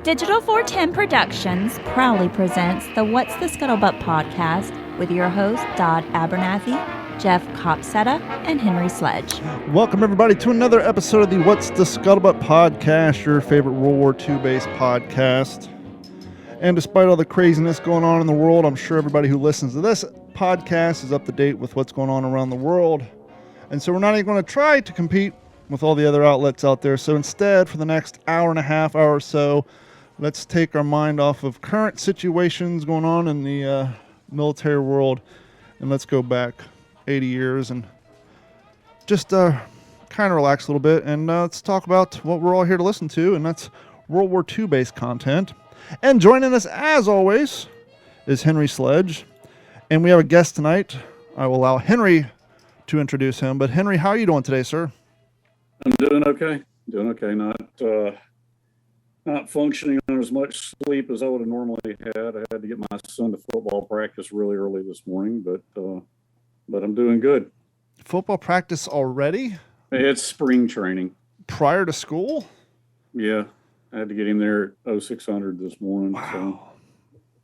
Digital 410 Productions proudly presents the What's the Scuttlebutt podcast with your hosts Dodd Abernathy, Jeff Copsetta, and Henry Sledge. Welcome, everybody, to another episode of the What's the Scuttlebutt podcast, your favorite World War II-based podcast. And despite all the craziness going on in the world, I'm sure everybody who listens to this podcast is up to date with what's going on around the world. And so we're not even going to try to compete with all the other outlets out there. So instead, for the next hour and a half, hour or so, let's take our mind off of current situations going on in the military world, and let's go back 80 years and just kind of relax a little bit, and let's talk about what we're all here to listen to, and that's World War II based content. And joining us, as always, is Henry Sledge, and we have a guest tonight. I will allow Henry to introduce him, but Henry, how are you doing today, sir? I'm doing okay. Not functioning on as much sleep as I would have normally had. I had to get my son to football practice really early this morning, but I'm doing good. Football practice already? It's spring training. Prior to school? Yeah, I had to get him there at 0600 this morning. Wow. So.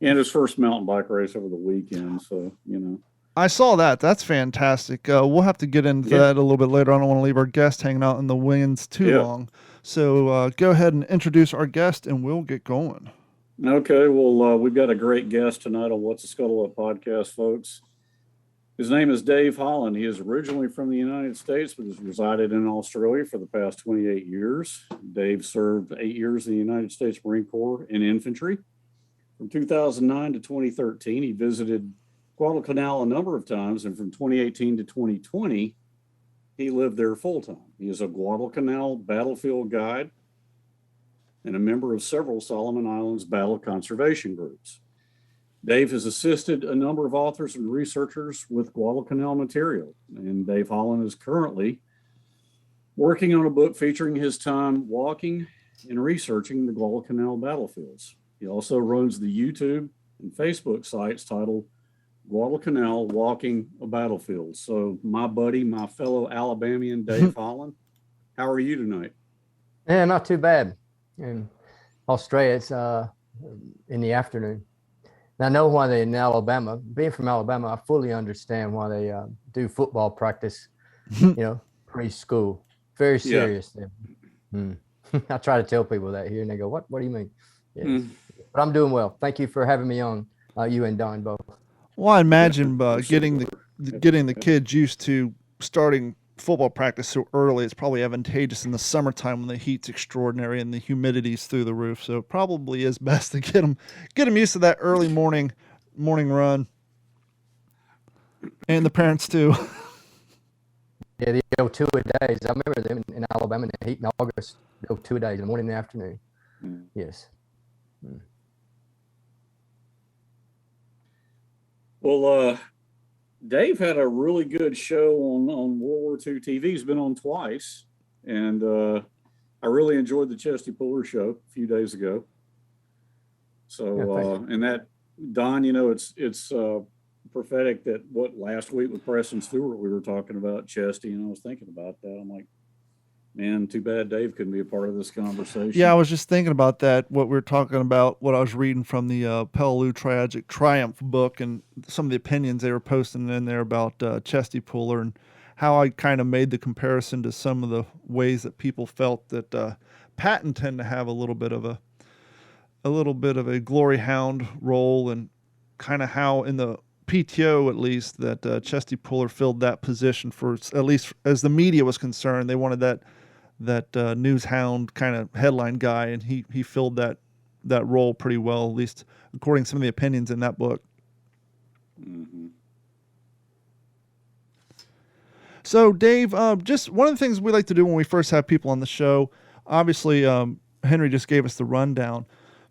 And his first mountain bike race over the weekend, so, you know. I saw that. That's fantastic. We'll have to get into that a little bit later. I don't want to leave our guest hanging out in the winds too long. So go ahead and introduce our guest, and we'll get going. Okay. Well, we've got a great guest tonight on What's the Scuttlebutt podcast, folks. His name is Dave Holland. He is originally from the United States, but has resided in Australia for the past 28 years. Dave served 8 years in the United States Marine Corps in infantry. From 2009 to 2013, he visited Guadalcanal a number of times, and from 2018 to 2020, he lived there full-time. He is a Guadalcanal battlefield guide and a member of several Solomon Islands battle conservation groups. Dave has assisted a number of authors and researchers with Guadalcanal material, and Dave Holland is currently working on a book featuring his time walking and researching the Guadalcanal battlefields. He also runs the YouTube and Facebook sites titled Guadalcanal Walking a Battlefield. So my buddy, my fellow Alabamian, Dave Holland, how are you tonight? Yeah, not too bad. In Australia, it's in the afternoon. And I know why they in Alabama, being from Alabama, I fully understand why they do football practice, preschool. Very serious. Yeah. I try to tell people that here, and they go, what do you mean? Yeah. But I'm doing well. Thank you for having me on, you and Don both. Well, I imagine getting the kids used to starting football practice so early, it's probably advantageous in the summertime when the heat's extraordinary and the humidity's through the roof. So it probably is best to get them used to that early morning run, and the parents too. Yeah, they go 2-a-days. I remember them in Alabama in the heat in August. They go 2-a-days in the morning and the afternoon. Yes. Well, Dave had a really good show on World War II TV. He's been on twice, and I really enjoyed the Chesty Puller show a few days ago. So, and that, Don, it's prophetic that last week with Preston Stewart, we were talking about Chesty, and I was thinking about that. I'm like, man, too bad Dave couldn't be a part of this conversation. Yeah, I was just thinking about that, what we were talking about, what I was reading from the Peleliu Tragic Triumph book, and some of the opinions they were posting in there about Chesty Puller, and how I kind of made the comparison to some of the ways that people felt that Patton tend to have a little bit of a glory hound role, and kind of how in the PTO, at least, that Chesty Puller filled that position for, at least as the media was concerned. They wanted that news hound kind of headline guy, and he filled that role pretty well, at least according to some of the opinions in that book. Mm-hmm. So Dave, just one of the things we like to do when we first have people on the show, obviously Henry just gave us the rundown,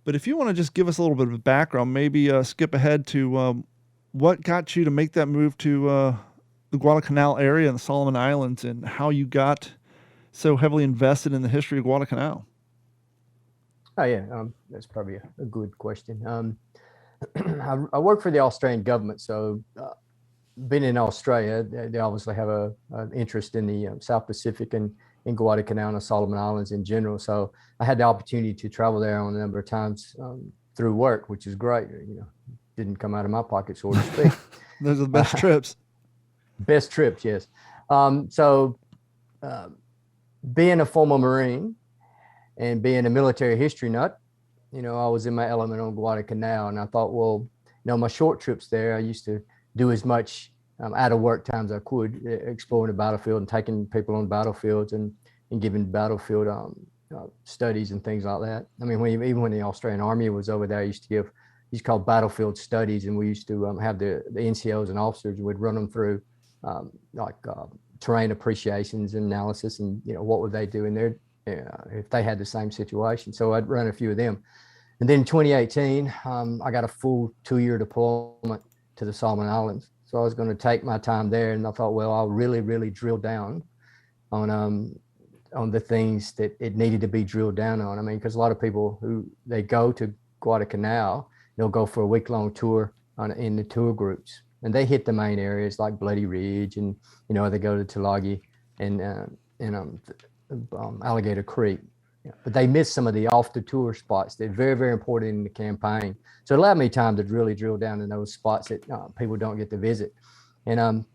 but if you want to just give us a little bit of a background, maybe skip ahead to what got you to make that move to the Guadalcanal area and the Solomon Islands, and how you got so heavily invested in the history of Guadalcanal. Oh, yeah, that's probably a good question. I work for the Australian government, so being in Australia, they obviously have an interest in the South Pacific and in Guadalcanal and the Solomon Islands in general. So I had the opportunity to travel there on a number of times through work, which is great. Didn't come out of my pocket, so to speak. Those are the best trips. Best trips, yes. Being a former Marine and being a military history nut, I was in my element on Guadalcanal, and I thought, well, my short trips there, I used to do as much out of work times I could, exploring the battlefield and taking people on battlefields and giving battlefield studies and things like that. I mean, even when the Australian Army was over there, I used to give these called battlefield studies, and we used to have the NCOs and officers, and we'd run them through terrain appreciations and analysis, and what would they do in there if they had the same situation. So I'd run a few of them. And then in 2018, I got a full 2-year deployment to the Solomon Islands. So I was going to take my time there, and I thought, well, I'll really, really drill down on the things that it needed to be drilled down on. I mean, because a lot of people they go to Guadalcanal, they'll go for a week-long tour in the tour groups, and they hit the main areas like Bloody Ridge, and they go to Tulagi and Alligator Creek. But they missed some of the off the tour spots that are very, very important in the campaign. So it allowed me time to really drill down in those spots that people don't get to visit. And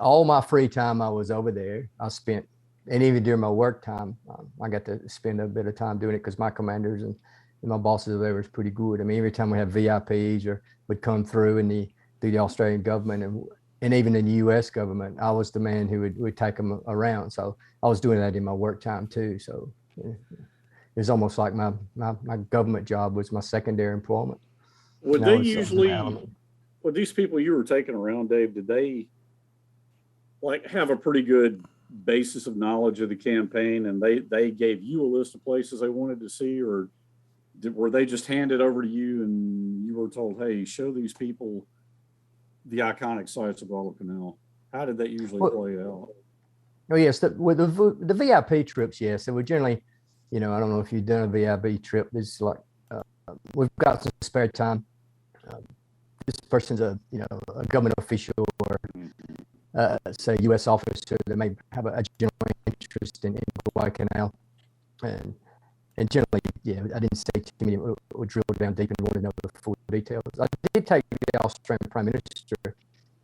all my free time I was over there, I spent, and even during my work time, I got to spend a bit of time doing it because my commanders and my bosses over there was pretty good. I mean, every time we had VIPs or would come through through the Australian government and even in the US government, I was the man who would take them around. So I was doing that in my work time too. So it was almost like my government job was my secondary employment. Would they usually, with these people you were taking around, Dave, did they have a pretty good basis of knowledge of the campaign, and they gave you a list of places they wanted to see, or were they just handed over to you and you were told, hey, show these people the iconic sites of Guadalcanal? How did that usually play out? Oh, yes. With the VIP trips, yes. So we generally, I don't know if you've done a VIP trip. It's like, we've got some spare time. This person's a government official or, say, U.S. officer that may have a general interest in Guadalcanal. And generally, I didn't say too many or drill down deep and want to know the full details. I did take the Australian Prime Minister and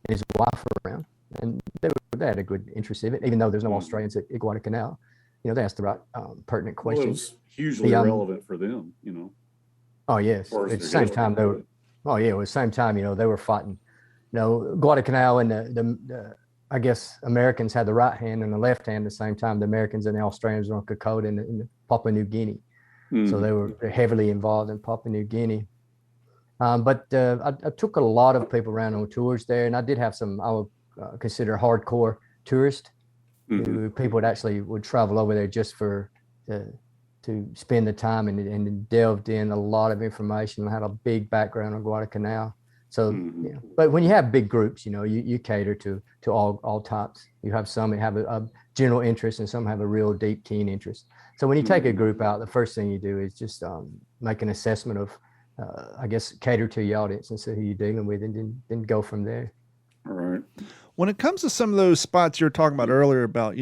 his wife around, and they had a good interest in it, even though there's no Australians at Guadalcanal. They asked the right pertinent questions. Well, it was hugely relevant for them, Oh, yes. At the same time, at the same time, they were fighting. Guadalcanal and the I guess Americans had the right hand and the left hand at the same time. The Americans and the Australians were on Kokoda in Papua New Guinea. So they were heavily involved in Papua New Guinea. But I took a lot of people around on tours there, and I did have some I would consider hardcore tourists. People would travel over there just to spend the time and delved in a lot of information. I had a big background on Guadalcanal. So, but when you have big groups, you cater to all types. You have some that have a general interest and some have a real deep, keen interest. So when you take a group out, the first thing you do is just make an assessment of, cater to your audience and see who you're dealing with, and then go from there. All right. When it comes to some of those spots you were talking about earlier about,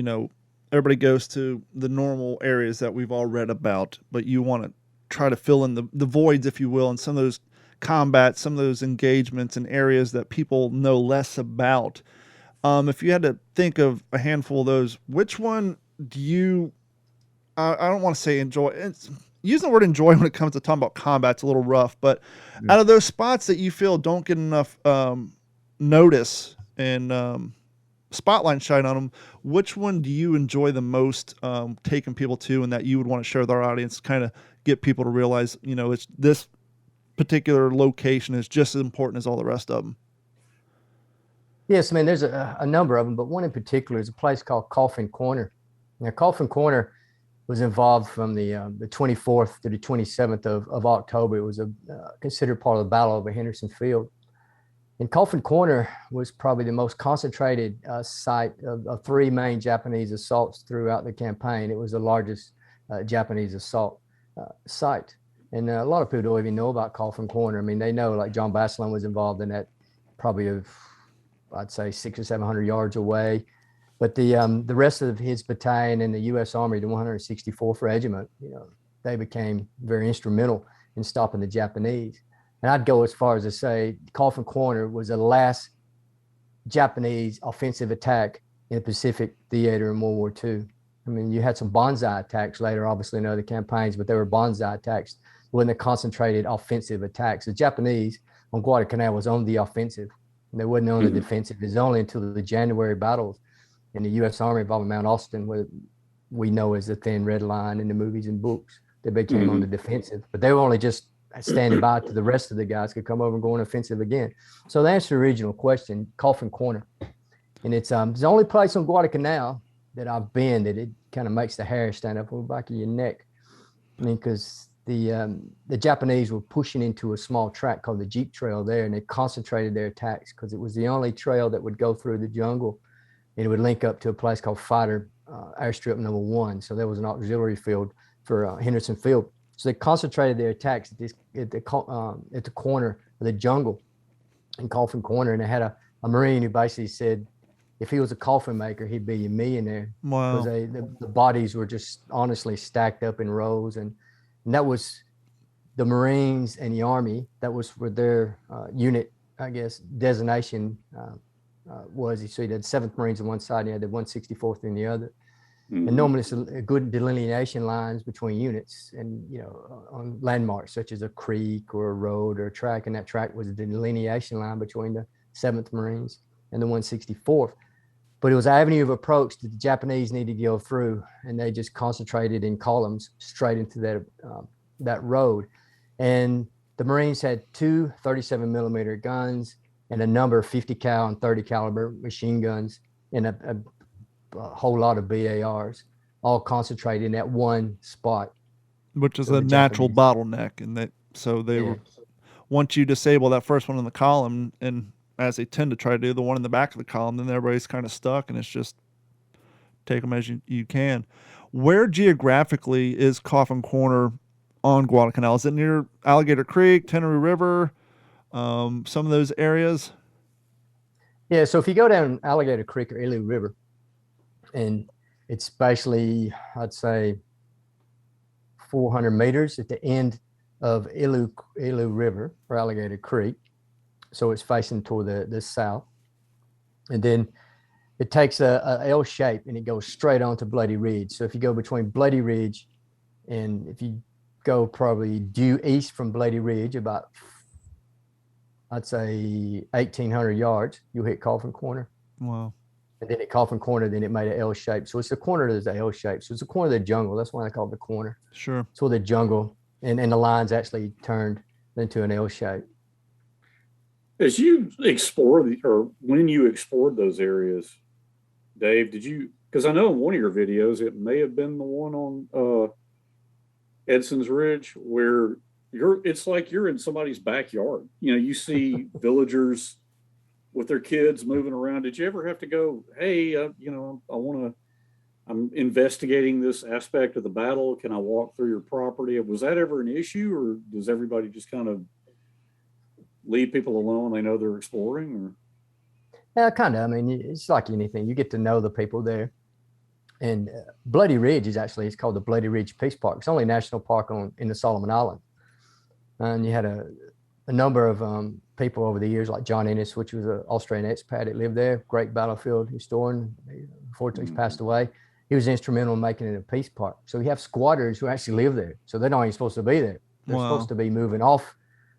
everybody goes to the normal areas that we've all read about, but you want to try to fill in the voids, if you will, and some of those combats, some of those engagements in areas that people know less about. If you had to think of a handful of those, which one do you, I don't want to say enjoy, using the word enjoy when it comes to talking about combat's a little rough, but out of those spots that you feel don't get enough notice and spotlight shine on them, which one do you enjoy the most taking people to, and that you would want to share with our audience, kind of get people to realize, it's this particular location is just as important as all the rest of them? Yes, I mean, there's a number of them, but one in particular is a place called Coffin Corner. Now, Coffin Corner was involved from the 24th to the 27th of October. It was considered part of the Battle over Henderson Field. And Coffin Corner was probably the most concentrated site of three main Japanese assaults throughout the campaign. It was the largest Japanese assault site. And a lot of people don't even know about Coffin Corner. I mean, they know like John Basselin was involved in that, probably I'd say 600 or 700 yards away. But the rest of his battalion in the U.S. Army, the 164th Regiment, they became very instrumental in stopping the Japanese. And I'd go as far as to say Coffin Corner was the last Japanese offensive attack in the Pacific theater in World War II. I mean, you had some banzai attacks later, obviously in other campaigns, but they were banzai attacks when the concentrated offensive attacks. The Japanese on Guadalcanal was on the offensive. They wasn't on the defensive. It was only until the January battles in the U.S. Army involving Mount Austin, where we know as the thin red line in the movies and books, they became on the defensive. But they were only just standing by till the rest of the guys could come over and go on offensive again. So to answer the original question, Coffin Corner. And it's the only place on Guadalcanal that I've been that it kind of makes the hair stand up on the back of your neck. I mean, because the Japanese were pushing into a small track called the Jeep Trail there, and they concentrated their attacks because it was the only trail that would go through the jungle, and it would link up to a place called Fighter Airstrip Number 1. So there was an auxiliary field for Henderson Field. So they concentrated their attacks at the corner of the jungle in Coffin Corner, and they had a Marine who basically said, if he was a coffin maker, he'd be a millionaire. Wow. Because the bodies were just honestly stacked up in rows. And that was the Marines and the Army. That was where their unit, I guess, designation was. So you had 7th Marines on one side, and you had the 164th in the other. And normally it's a good delineation lines between units and, on landmarks such as a creek or a road or a track. And that track was a delineation line between the 7th Marines and the 164th. But it was an avenue of approach that the Japanese needed to go through, and they just concentrated in columns straight into that road. And the Marines had 2 37 millimeter guns and a number of 50 cal and 30 caliber machine guns and a whole lot of BARs, all concentrated in that one spot. Which is a natural bottleneck, and once you disable that first one in the column, and as they tend to try to do, the one in the back of the column, then everybody's kind of stuck, and it's just take them as you can. Where geographically is Coffin Corner on Guadalcanal? Is it near Alligator Creek, Tenerife River, some of those areas? Yeah, so if you go down Alligator Creek or Elu River, and it's basically, I'd say, 400 meters at the end of Elu River or Alligator Creek. So it's facing toward the south. And then it takes a L shape and it goes straight on to Bloody Ridge. So if you go between Bloody Ridge and if you go probably due east from Bloody Ridge, about, I'd say 1,800 yards, you'll hit Coffin Corner. Wow. And then at Coffin Corner, then it made an L shape. So it's the corner that's the L shape. So it's the corner of the jungle. That's why they call it the corner. Sure. It's where the jungle and the lines actually turned into an L shape. As you explore when you explored those areas, Dave, because I know in one of your videos, it may have been the one on Edson's Ridge, where it's like you're in somebody's backyard. You see villagers with their kids moving around. Did you ever have to go, hey, I'm investigating this aspect of the battle. Can I walk through your property? Was that ever an issue, or does everybody just kind of leave people alone? They know they're exploring, or? Yeah, kind of. I mean, it's like anything. You get to know the people there. And Bloody Ridge it's called the Bloody Ridge Peace Park. It's only a national park in the Solomon Islands. And you had a number of people over the years, like John Ennis, which was an Australian expat that lived there, great battlefield historian. Unfortunately, he's passed away. He was instrumental in making it a peace park. So you have squatters who actually live there. So they're not even supposed to be there. They're supposed to be moving off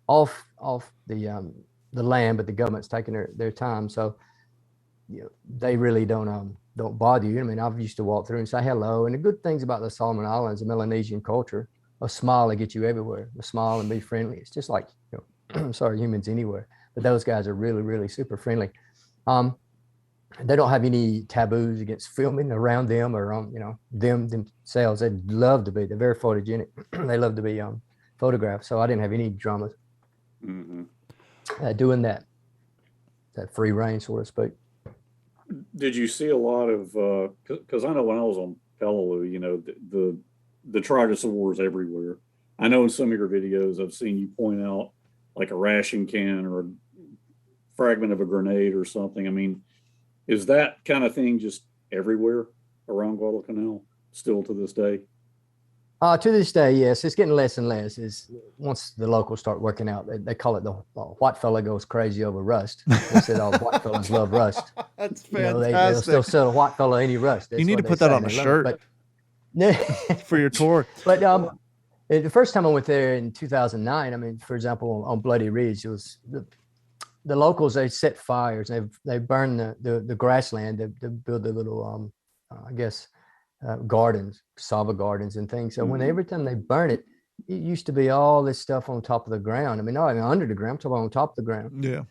the land, but the government's taking their time. So they really don't bother you. I mean, I've used to walk through and say hello. And the good things about the Solomon Islands, the Melanesian culture, a smile will get you everywhere. A smile and be friendly. It's just like, humans anywhere. But those guys are really, really super friendly. They don't have any taboos against filming around them or them themselves. They'd love to be. They're very photogenic. They love to be photographed. So I didn't have any dramas doing that free reign, so to speak. Did you see a lot of, because I know when I was on Peleliu, the Trigosaurs everywhere. I know in some of your videos I've seen you point out like a ration can or a fragment of a grenade or something. I mean, is that kind of thing just everywhere around Guadalcanal still to this day? To this day, yes, it's getting less and less. Is once the locals start working out, they call it the white fella goes crazy over rust. They said all white fellas love rust. That's You know, fantastic. they'll still sell a white fella any rust. That's You need what to they put that say. on a They love shirt it. for your tour. But the first time I went there in 2009, I mean, for example, on Bloody Ridge, it was the locals. They set fires. They burned the grassland. They build the little, I guess, gardens, cassava gardens and things. So every time they burn it, it used to be all this stuff on top of the ground. I mean, not even under the ground, I'm talking about on top of the ground. Yeah.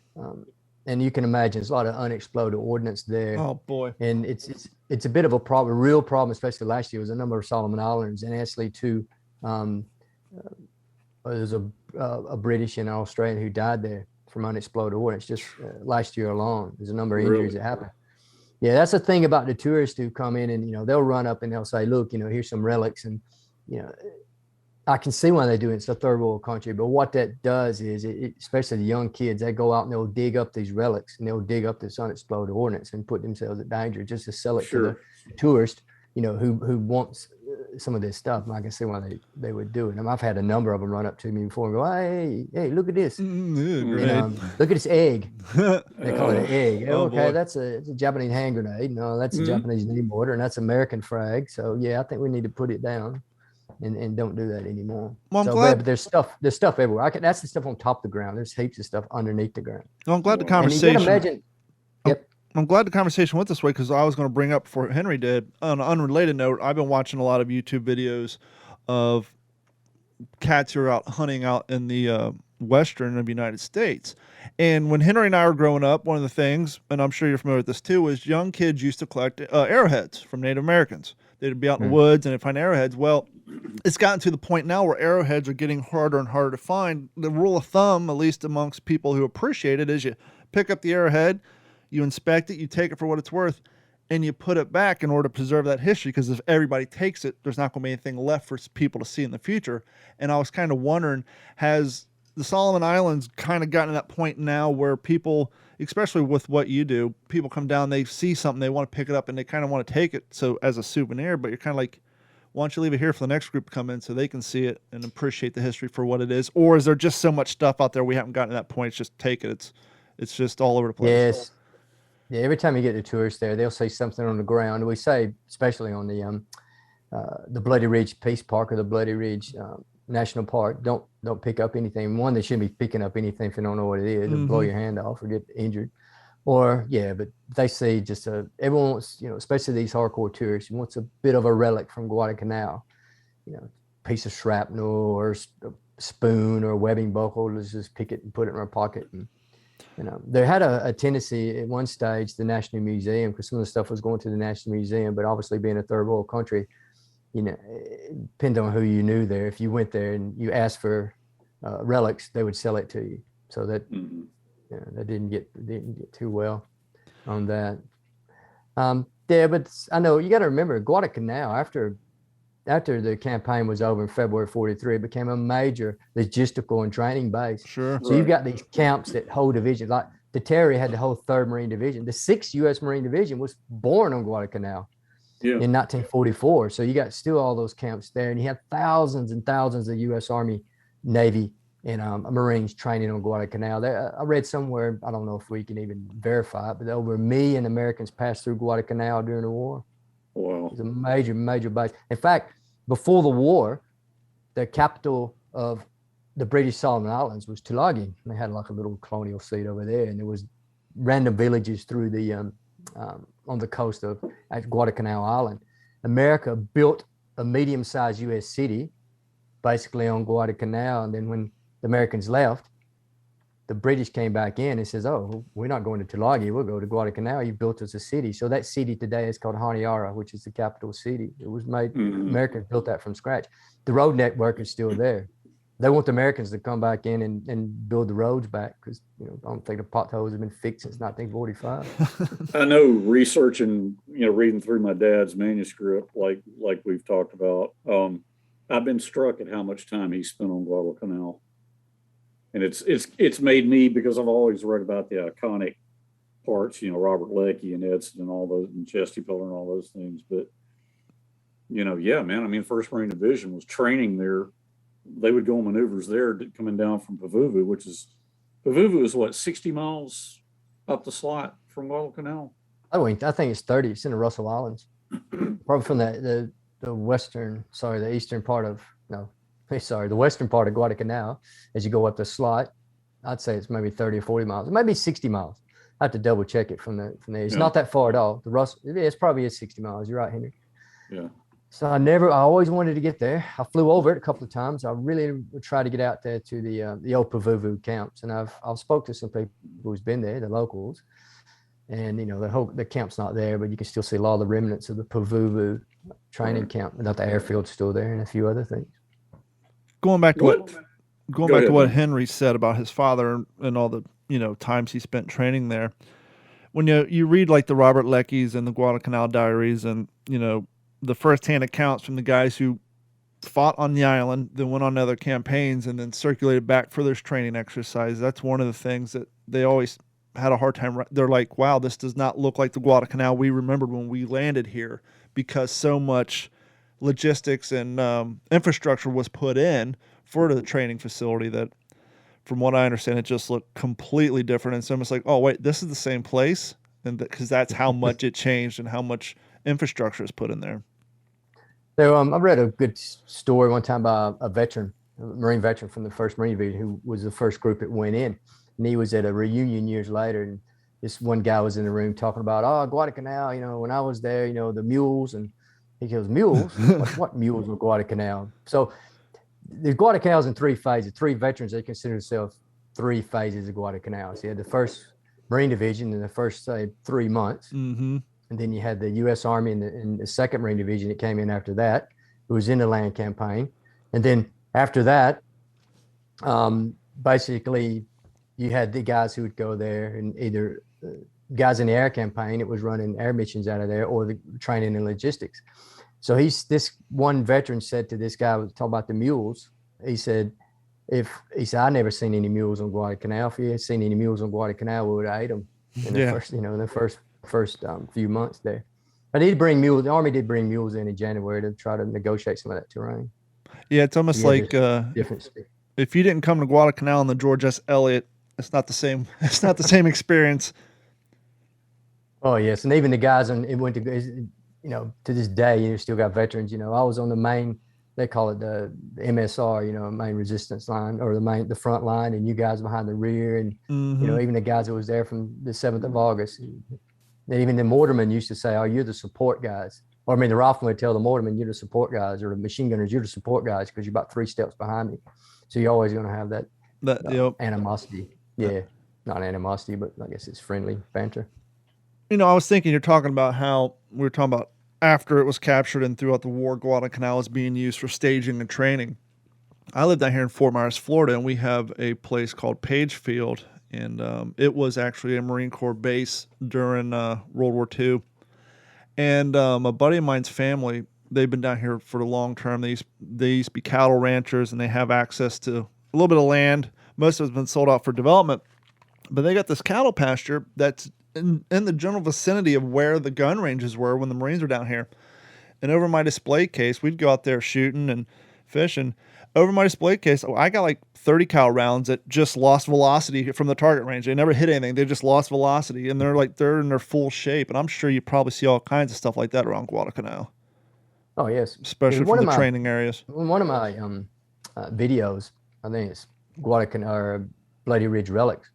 And you can imagine there's a lot of unexploded ordnance there. Oh boy. And it's a bit of a problem, a real problem, especially last year, was a number of Solomon Islanders, and actually too, there's a British and an Australian who died there from unexploded ordnance just last year alone. There's a number of injuries that happened. Yeah, that's the thing about the tourists who come in and, you know, they'll run up and they'll say, look, you know, here's some relics. And, you know, I can see why they do it. It's a third world country. But what that does is, especially the young kids, they go out and they'll dig up these relics and they'll dig up this unexploded ordnance and put themselves at danger just to sell it to the tourist, you know, who wants some of this stuff. And I can see why they would do it. And I've had a number of them run up to me before and go, hey, look at this. Look at this egg. They call it an egg. Okay, that's a Japanese hand grenade. No, that's a Japanese knee mortar, and that's American frag. So yeah, I think we need to put it down and don't do that anymore. Well, but there's stuff everywhere. That's the stuff on top of the ground. There's heaps of stuff underneath the ground. Well, I'm glad the conversation. And you can imagine. Yep. I'm glad the conversation went this way, because I was going to bring up, before Henry did, on an unrelated note, I've been watching a lot of YouTube videos of cats who are out hunting out in the western of the United States. And when Henry and I were growing up, one of the things, and I'm sure you're familiar with this too, was young kids used to collect arrowheads from Native Americans. They'd be out in the woods and they'd find arrowheads. Well, it's gotten to the point now where arrowheads are getting harder and harder to find. The rule of thumb, at least amongst people who appreciate it, is you pick up the arrowhead, you inspect it, you take it for what it's worth, and you put it back in order to preserve that history, because if everybody takes it, there's not going to be anything left for people to see in the future. And I was kind of wondering, has the Solomon Islands kind of gotten to that point now where people, especially with what you do, people come down, they see something, they want to pick it up, and they kind of want to take it so as a souvenir, but you're kind of like, why don't you leave it here for the next group to come in so they can see it and appreciate the history for what it is? Or is there just so much stuff out there we haven't gotten to that point, it's just take it, it's just all over the place? Yes. Yeah, every time you get the tourists there, they'll see something on the ground. We say, especially on the Bloody Ridge Peace Park or the Bloody Ridge National Park, don't pick up anything. One, they shouldn't be picking up anything if you don't know what it is. It'll blow your hand off or get injured. Or but they see just everyone wants, you know, especially these hardcore tourists, wants a bit of a relic from Guadalcanal, you know, piece of shrapnel or a spoon or a webbing buckle. Let's just pick it and put it in our pocket. And you know, they had a tendency at one stage, the National Museum, because some of the stuff was going to the National Museum, but obviously being a third world country, you know, it depends on who you knew there. If you went there and you asked for relics, they would sell it to you. So that that didn't get too well on that. But I know you got to remember, Guadalcanal, after the campaign was over in February 43, it became a major logistical and training base. Sure. So you've got these camps that hold divisions. Like the Terry had the whole 3rd Marine Division. The 6th U.S. Marine Division was born on Guadalcanal in 1944. So you got still all those camps there, and you have thousands and thousands of U.S. Army, Navy, and Marines training on Guadalcanal. I read somewhere, I don't know if we can even verify it, but over 1 million Americans passed through Guadalcanal during the war. Wow. It's a major, major base. In fact, before the war, the capital of the British Solomon Islands was Tulagi. They had like a little colonial seat over there, and there was random villages through the on the coast of Guadalcanal Island. America built a medium-sized U.S. city basically on Guadalcanal, and then when the Americans left, the British came back in and says, oh, we're not going to Tulagi, we'll go to Guadalcanal. You built us a city. So that city today is called Honiara, which is the capital city. It was made, Americans built that from scratch. The road network is still there. They want the Americans to come back in and build the roads back, because I don't think the potholes have been fixed since 1945. I know, researching, reading through my dad's manuscript, like we've talked about, I've been struck at how much time he spent on Guadalcanal. And it's made me, because I've always read about the iconic parts, Robert Leckie and Edson and all those, and Chesty Pillar and all those things. But, yeah, man, I mean, 1st Marine Division was training there. They would go on maneuvers there coming down from Pavuvu, Pavuvu is what, 60 miles up the slot from Guadalcanal? I think it's 30. It's in the Russell Islands. Probably from the western part of Guadalcanal. As you go up the slot, I'd say it's maybe 30 or 40 miles. It might be 60 miles. I have to double check it from there. It's not that far at all. It's probably 60 miles. You're right, Henry. Yeah. So I always wanted to get there. I flew over it a couple of times. I really would try to get out there to the old Pavuvu camps. And I've spoke to some people who's been there, the locals. And, the camp's not there, but you can still see a lot of the remnants of the Pavuvu training camp. Not the airfield's still there and a few other things. Going back to what Henry said about his father and all the, times he spent training there. When you read like the Robert Leckies and the Guadalcanal diaries and, the firsthand accounts from the guys who fought on the island, then went on other campaigns and then circulated back for their training exercise. That's one of the things that they always had a hard time. They're like, wow, this does not look like the Guadalcanal we remembered when we landed here, because so much logistics and infrastructure was put in for the training facility that, from what I understand, it just looked completely different. And so it's like, oh, wait, this is the same place? And because that's how much it changed and how much infrastructure is put in there. So I read a good story one time by a Marine veteran from the 1st Marine Division, who was the first group that went in. And he was at a reunion years later. And this one guy was in the room talking about, Guadalcanal, when I was there, the mules. And he goes, mules? what mules were Guadalcanal? So the Guadalcanal's in 3 phases. 3 veterans, they consider themselves 3 phases of Guadalcanal. So you had the 1st Marine Division in the first, say, 3 months. Mm-hmm. And then you had the U.S. Army and the 2nd Marine Division that came in after that, who was in the land campaign. And then after that, basically, you had the guys who would go there, and either guys in the air campaign, it was running air missions out of there, or the training and logistics. So this one veteran said to this guy, was talking about the mules. He said, I never seen any mules on Guadalcanal. If you had seen any mules on Guadalcanal, we would have ate them in the first few months there. But the Army did bring mules in January to try to negotiate some of that terrain. Yeah, it's almost like if you didn't come to Guadalcanal in the George S. Eliot, it's not the same. It's not the same experience. Oh yes, and even the guys it went to to this day, you still got veterans. I was on the main, they call it the MSR, main resistance line, or the front line, and you guys behind the rear, and even the guys that was there from the 7th of August. And even the mortarmen used to say, "Oh, you're the support guys." Or the rifleman would tell the mortarmen, "You're the support guys," or the machine gunners, "You're the support guys," because you're about 3 steps behind me. So you're always going to have that animosity. Yeah, not animosity, but I guess it's friendly banter. I was thinking you're talking about how we were talking about after it was captured and throughout the war, Guadalcanal was being used for staging and training. I live down here in Fort Myers, Florida, and we have a place called Page Field, and it was actually a Marine Corps base during World War II. And a buddy of mine's family, they've been down here for the long term. They used to be cattle ranchers, and they have access to a little bit of land. Most of it's been sold out for development, but they got this cattle pasture that's in the general vicinity of where the gun ranges were when the Marines were down here. And over my display case, we'd go out there shooting and fishing. Over my display case, I got like 30 cal rounds that just lost velocity from the target range. They never hit anything. They just lost velocity, and they're in their full shape. And I'm sure you probably see all kinds of stuff like that around Guadalcanal. Oh, yes. Especially from the training areas. One of my videos, I think it's Guadalcanal or Bloody Ridge Relics.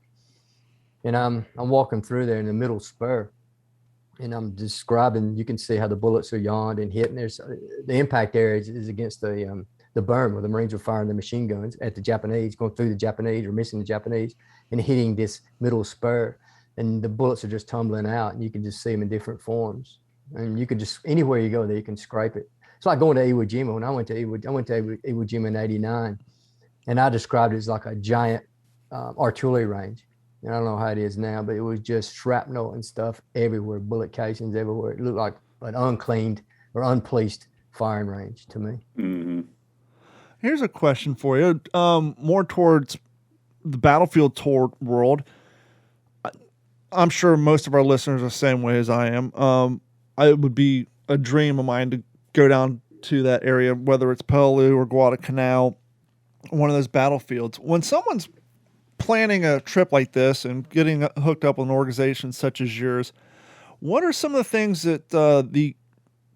And I'm walking through there in the middle spur, and I'm describing, you can see how the bullets are yawned and hit, and there's the impact area is against the berm where the Marines were firing the machine guns at the Japanese, going through the Japanese or missing the Japanese and hitting this middle spur, and the bullets are just tumbling out, and you can just see them in different forms, and you can just, anywhere you go there, you can scrape it. It's like going to Iwo Jima. When I went to Iwo Jima in '89, and I described it as like a giant artillery range. And I don't know how it is now, but it was just shrapnel and stuff everywhere, bullet casings everywhere. It looked like an uncleaned or unpoliced firing range to me. Mm-hmm. Here's a question for you, more towards the battlefield world. I'm sure most of our listeners are the same way as I am. It would be a dream of mine to go down to that area, whether it's Peleliu or Guadalcanal, one of those battlefields. When someone's planning a trip like this and getting hooked up with an organization such as yours, what are some of the things that the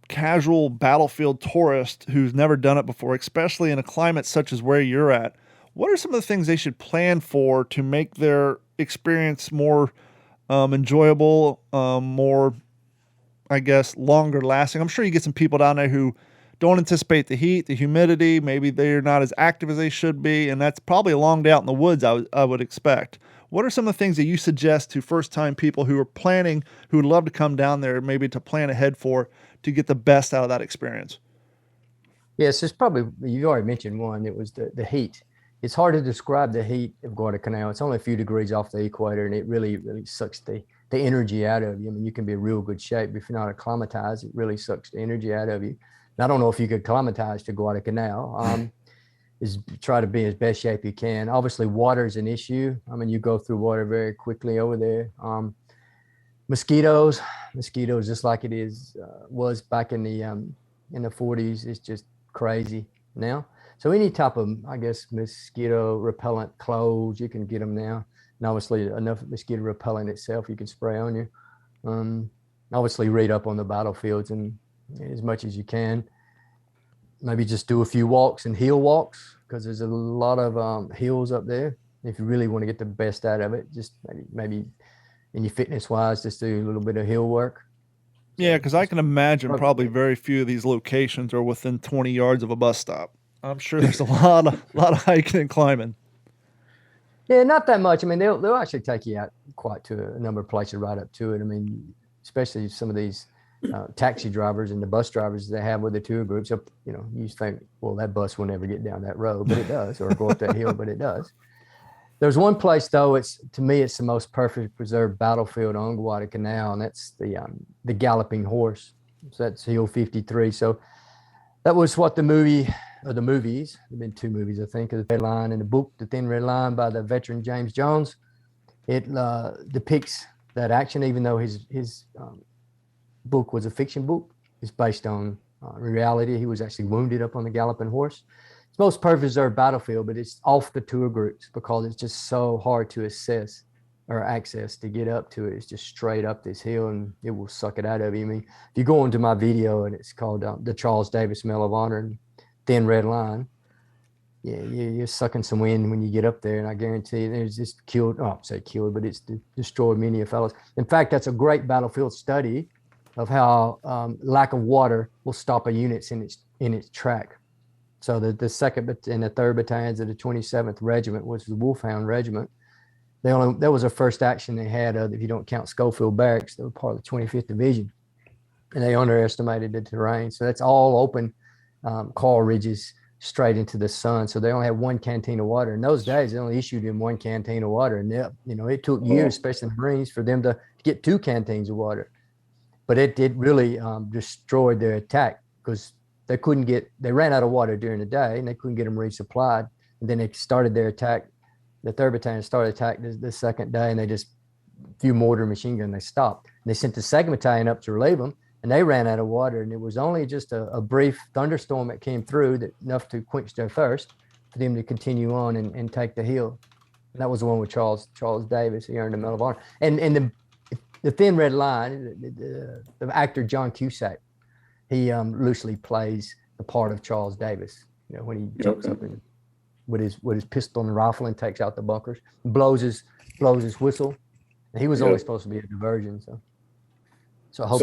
casual battlefield tourist who's never done it before, especially in a climate such as where you're at, what are some of the things they should plan for to make their experience more enjoyable, more, I guess, longer lasting? I'm sure you get some people down there who don't anticipate the heat, the humidity. Maybe they're not as active as they should be, and that's probably a long day out in the woods, I would expect. What are some of the things that you suggest to first-time people who are planning, who would love to come down there, maybe to plan ahead for, to get the best out of that experience? Yes, it's probably, you already mentioned one. It was the heat. It's hard to describe the heat of Guadalcanal. It's only a few degrees off the equator, and it really, really sucks the energy out of you. I mean, you can be in real good shape, but if you're not acclimatized, it really sucks the energy out of you. And I don't know if you could acclimatize to Guadalcanal. Is try to be as best shape you can. Obviously, water is an issue. I mean, you go through water very quickly over there. Mosquitoes, just like it was back in the 40s. It's just crazy now. So any type of, I guess, mosquito repellent clothes, you can get them now. And obviously enough mosquito repellent itself you can spray on you. Obviously read up on the battlefields and as much as you can. Maybe just do a few walks and hill walks, because there's a lot of hills up there. If you really want to get the best out of it, just maybe in your fitness wise, just do a little bit of hill work. Yeah, because I can imagine probably very few of these locations are within 20 yards of a bus stop. I'm sure there's a lot of hiking and climbing. Yeah, not that much. I mean, they'll actually take you out quite to a number of places right up to it. I mean, especially some of these taxi drivers and the bus drivers they have with the tour groups. You know, you think, well, that bus will never get down that road, but it does, or go up that hill, but it does. There's one place though. To me, it's the most perfect preserved battlefield on Guadalcanal, and that's the Galloping Horse. So that's Hill 53. So that was what the movies. There've been two movies, I think, of The Red Line and the book, The Thin Red Line, by the veteran James Jones. It depicts that action, even though his book was a fiction book. It's based on reality. He was actually wounded up on the Galloping Horse. It's the most perfect preserved battlefield, but it's off the tour groups because it's just so hard to assess or access to get up to it. It's just straight up this hill, and it will suck it out of you. I mean, if you go into my video, and it's called the Charles Davis Medal of Honor and Thin Red Line, yeah, you're sucking some wind when you get up there, and I guarantee you, it's just killed. Oh, I'll say killed, but it's destroyed many of fellows. In fact, that's a great battlefield study of how lack of water will stop a unit in its track. So the 2nd and the 3rd battalions of the 27th Regiment, which was the Wolfhound Regiment, that was the first action they had. If you don't count Schofield Barracks, they were part of the 25th Division, and they underestimated the terrain. So that's all open coral ridges straight into the sun. So they only had one canteen of water. In those days, they only issued them one canteen of water, and it took years, especially in the Marines, for them to get 2 canteens of water. But it really destroyed their attack, because they ran out of water during the day, and they couldn't get them resupplied. And then they started their attack. The 3rd Battalion started attack the second day, and they just few mortar and machine gun, they stopped. And they sent the 2nd Battalion up to relieve them, and they ran out of water. And it was only just a brief thunderstorm that came through enough to quench their thirst for them to continue on and take the hill. And that was the one with Charles Davis. He earned the Medal of Honor. And the Thin Red Line, the actor John Cusack, he loosely plays the part of Charles Davis. When he jumps up with his pistol and rifle and takes out the bunkers, blows his whistle. And he was only supposed to be a diversion. So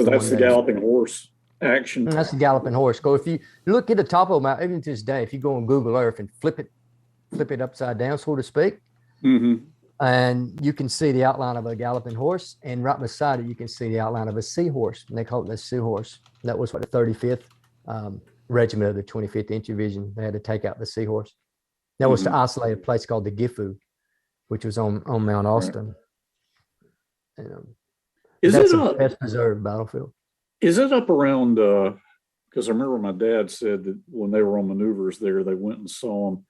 that's the Galloping Horse action. That's the Galloping Horse. If you look at the top of them, even to this day, if you go on Google Earth and flip it upside down, so to speak, and you can see the outline of a galloping horse, and right beside it, you can see the outline of a seahorse, and they call it the seahorse. That was what the 35th Regiment of the 25th Infantry Division. They had to take out the seahorse. That was to isolate a place called the Gifu, which was on Mount Austin. Right. That's the best preserved battlefield. Is it up around? Because I remember my dad said that when they were on maneuvers there, they went and saw them.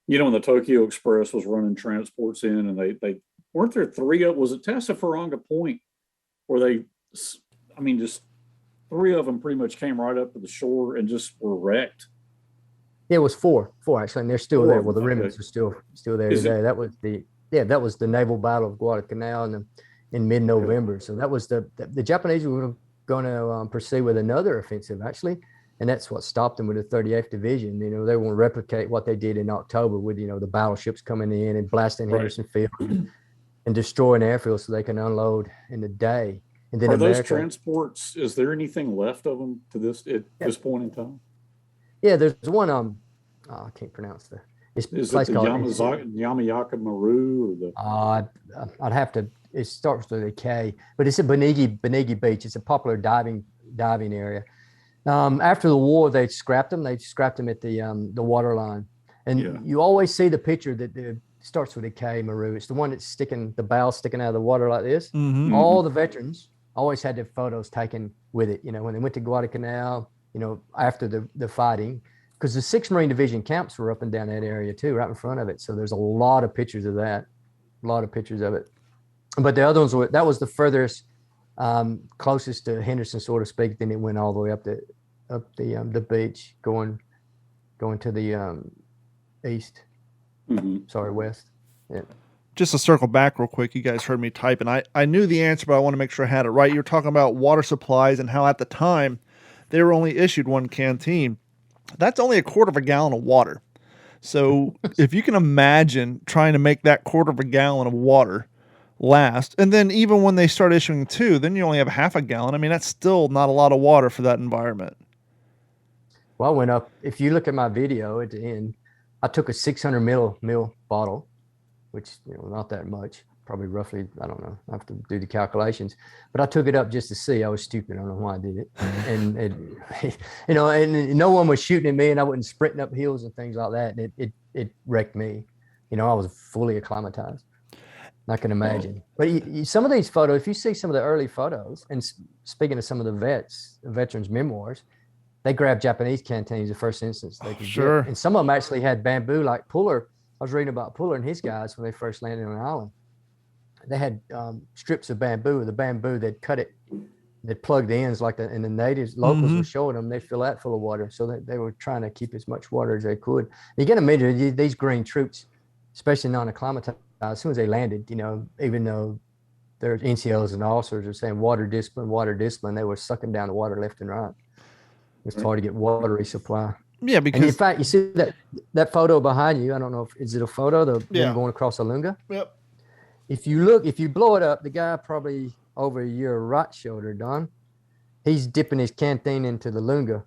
When the Tokyo Express was running transports in, and they weren't there three of, was it Tassafaronga Point where they, I mean, just three of them pretty much came right up to the shore and just were wrecked. Yeah, it was four actually, and they're still there. Well, the remnants are still there today. That was the naval battle of Guadalcanal in mid-November. So that was the Japanese were going to proceed with another offensive actually, and that's what stopped them with the 38th Division. You know, they want to replicate what they did in October with, you know, the battleships coming in and blasting Henderson Field and destroying airfields so they can unload in the day. And then those transports, is there anything left of them to this point in time? Yeah, there's one. I can't pronounce the. Is it the Yamayaka Maru or the? I'd have to. It starts with a K, but it's a Benigi Beach. It's a popular diving area. After the war, they scrapped them. They scrapped them at the water line, and you always see the picture that starts with a K, Maru. It's the one that's the bow sticking out of the water like this. Mm-hmm. All the veterans always had their photos taken with it. You know, when they went to Guadalcanal, you know, after the fighting, because the 6th Marine Division camps were up and down that area too, right in front of it. So there's a lot of pictures of that, a lot of pictures of it. But the other ones that was the furthest, closest to Henderson, so to speak. Then it went all the way up the beach, going to the east. Mm-hmm. Sorry, west. Yeah. Just to circle back real quick, you guys heard me type, and I knew the answer, but I want to make sure I had it right. You're talking about water supplies and how at the time they were only issued one canteen. That's only a quarter of a gallon of water. So if you can imagine trying to make that quarter of a gallon of water last, and then even when they start issuing two, then you only have half a gallon. I mean, that's still not a lot of water for that environment. Well, I went up. If you look at my video at the end, I took a 600 mil bottle, which, you know, not that much, probably roughly, I don't know, I have to do the calculations, but I took it up just to see. I was stupid. I don't know why I did it. And you know, and no one was shooting at me, and I wasn't sprinting up hills and things like that. And it wrecked me. You know, I was fully acclimatized. I can imagine. But some of these photos, if you see some of the early photos, and speaking of some of the veterans' memoirs, they grabbed Japanese canteens the first instance they could get. And some of them actually had bamboo, like Puller. I was reading about Puller and his guys when they first landed on the island. They had strips of bamboo. The bamboo, they'd cut it, they'd plug the ends and the natives, locals were showing them, they'd fill that full of water. So they were trying to keep as much water as they could. You get immediately, these green troops, especially non-acclimatized, as soon as they landed, you know, even though their NCOs and officers are saying water discipline, they were sucking down the water left and right. It's hard to get water resupply. Yeah, because and in fact, you see that photo behind you. I don't know is it a photo of them going across the Lunga? Yep. If you blow it up, the guy probably over your right shoulder, Don, he's dipping his canteen into the Lunga.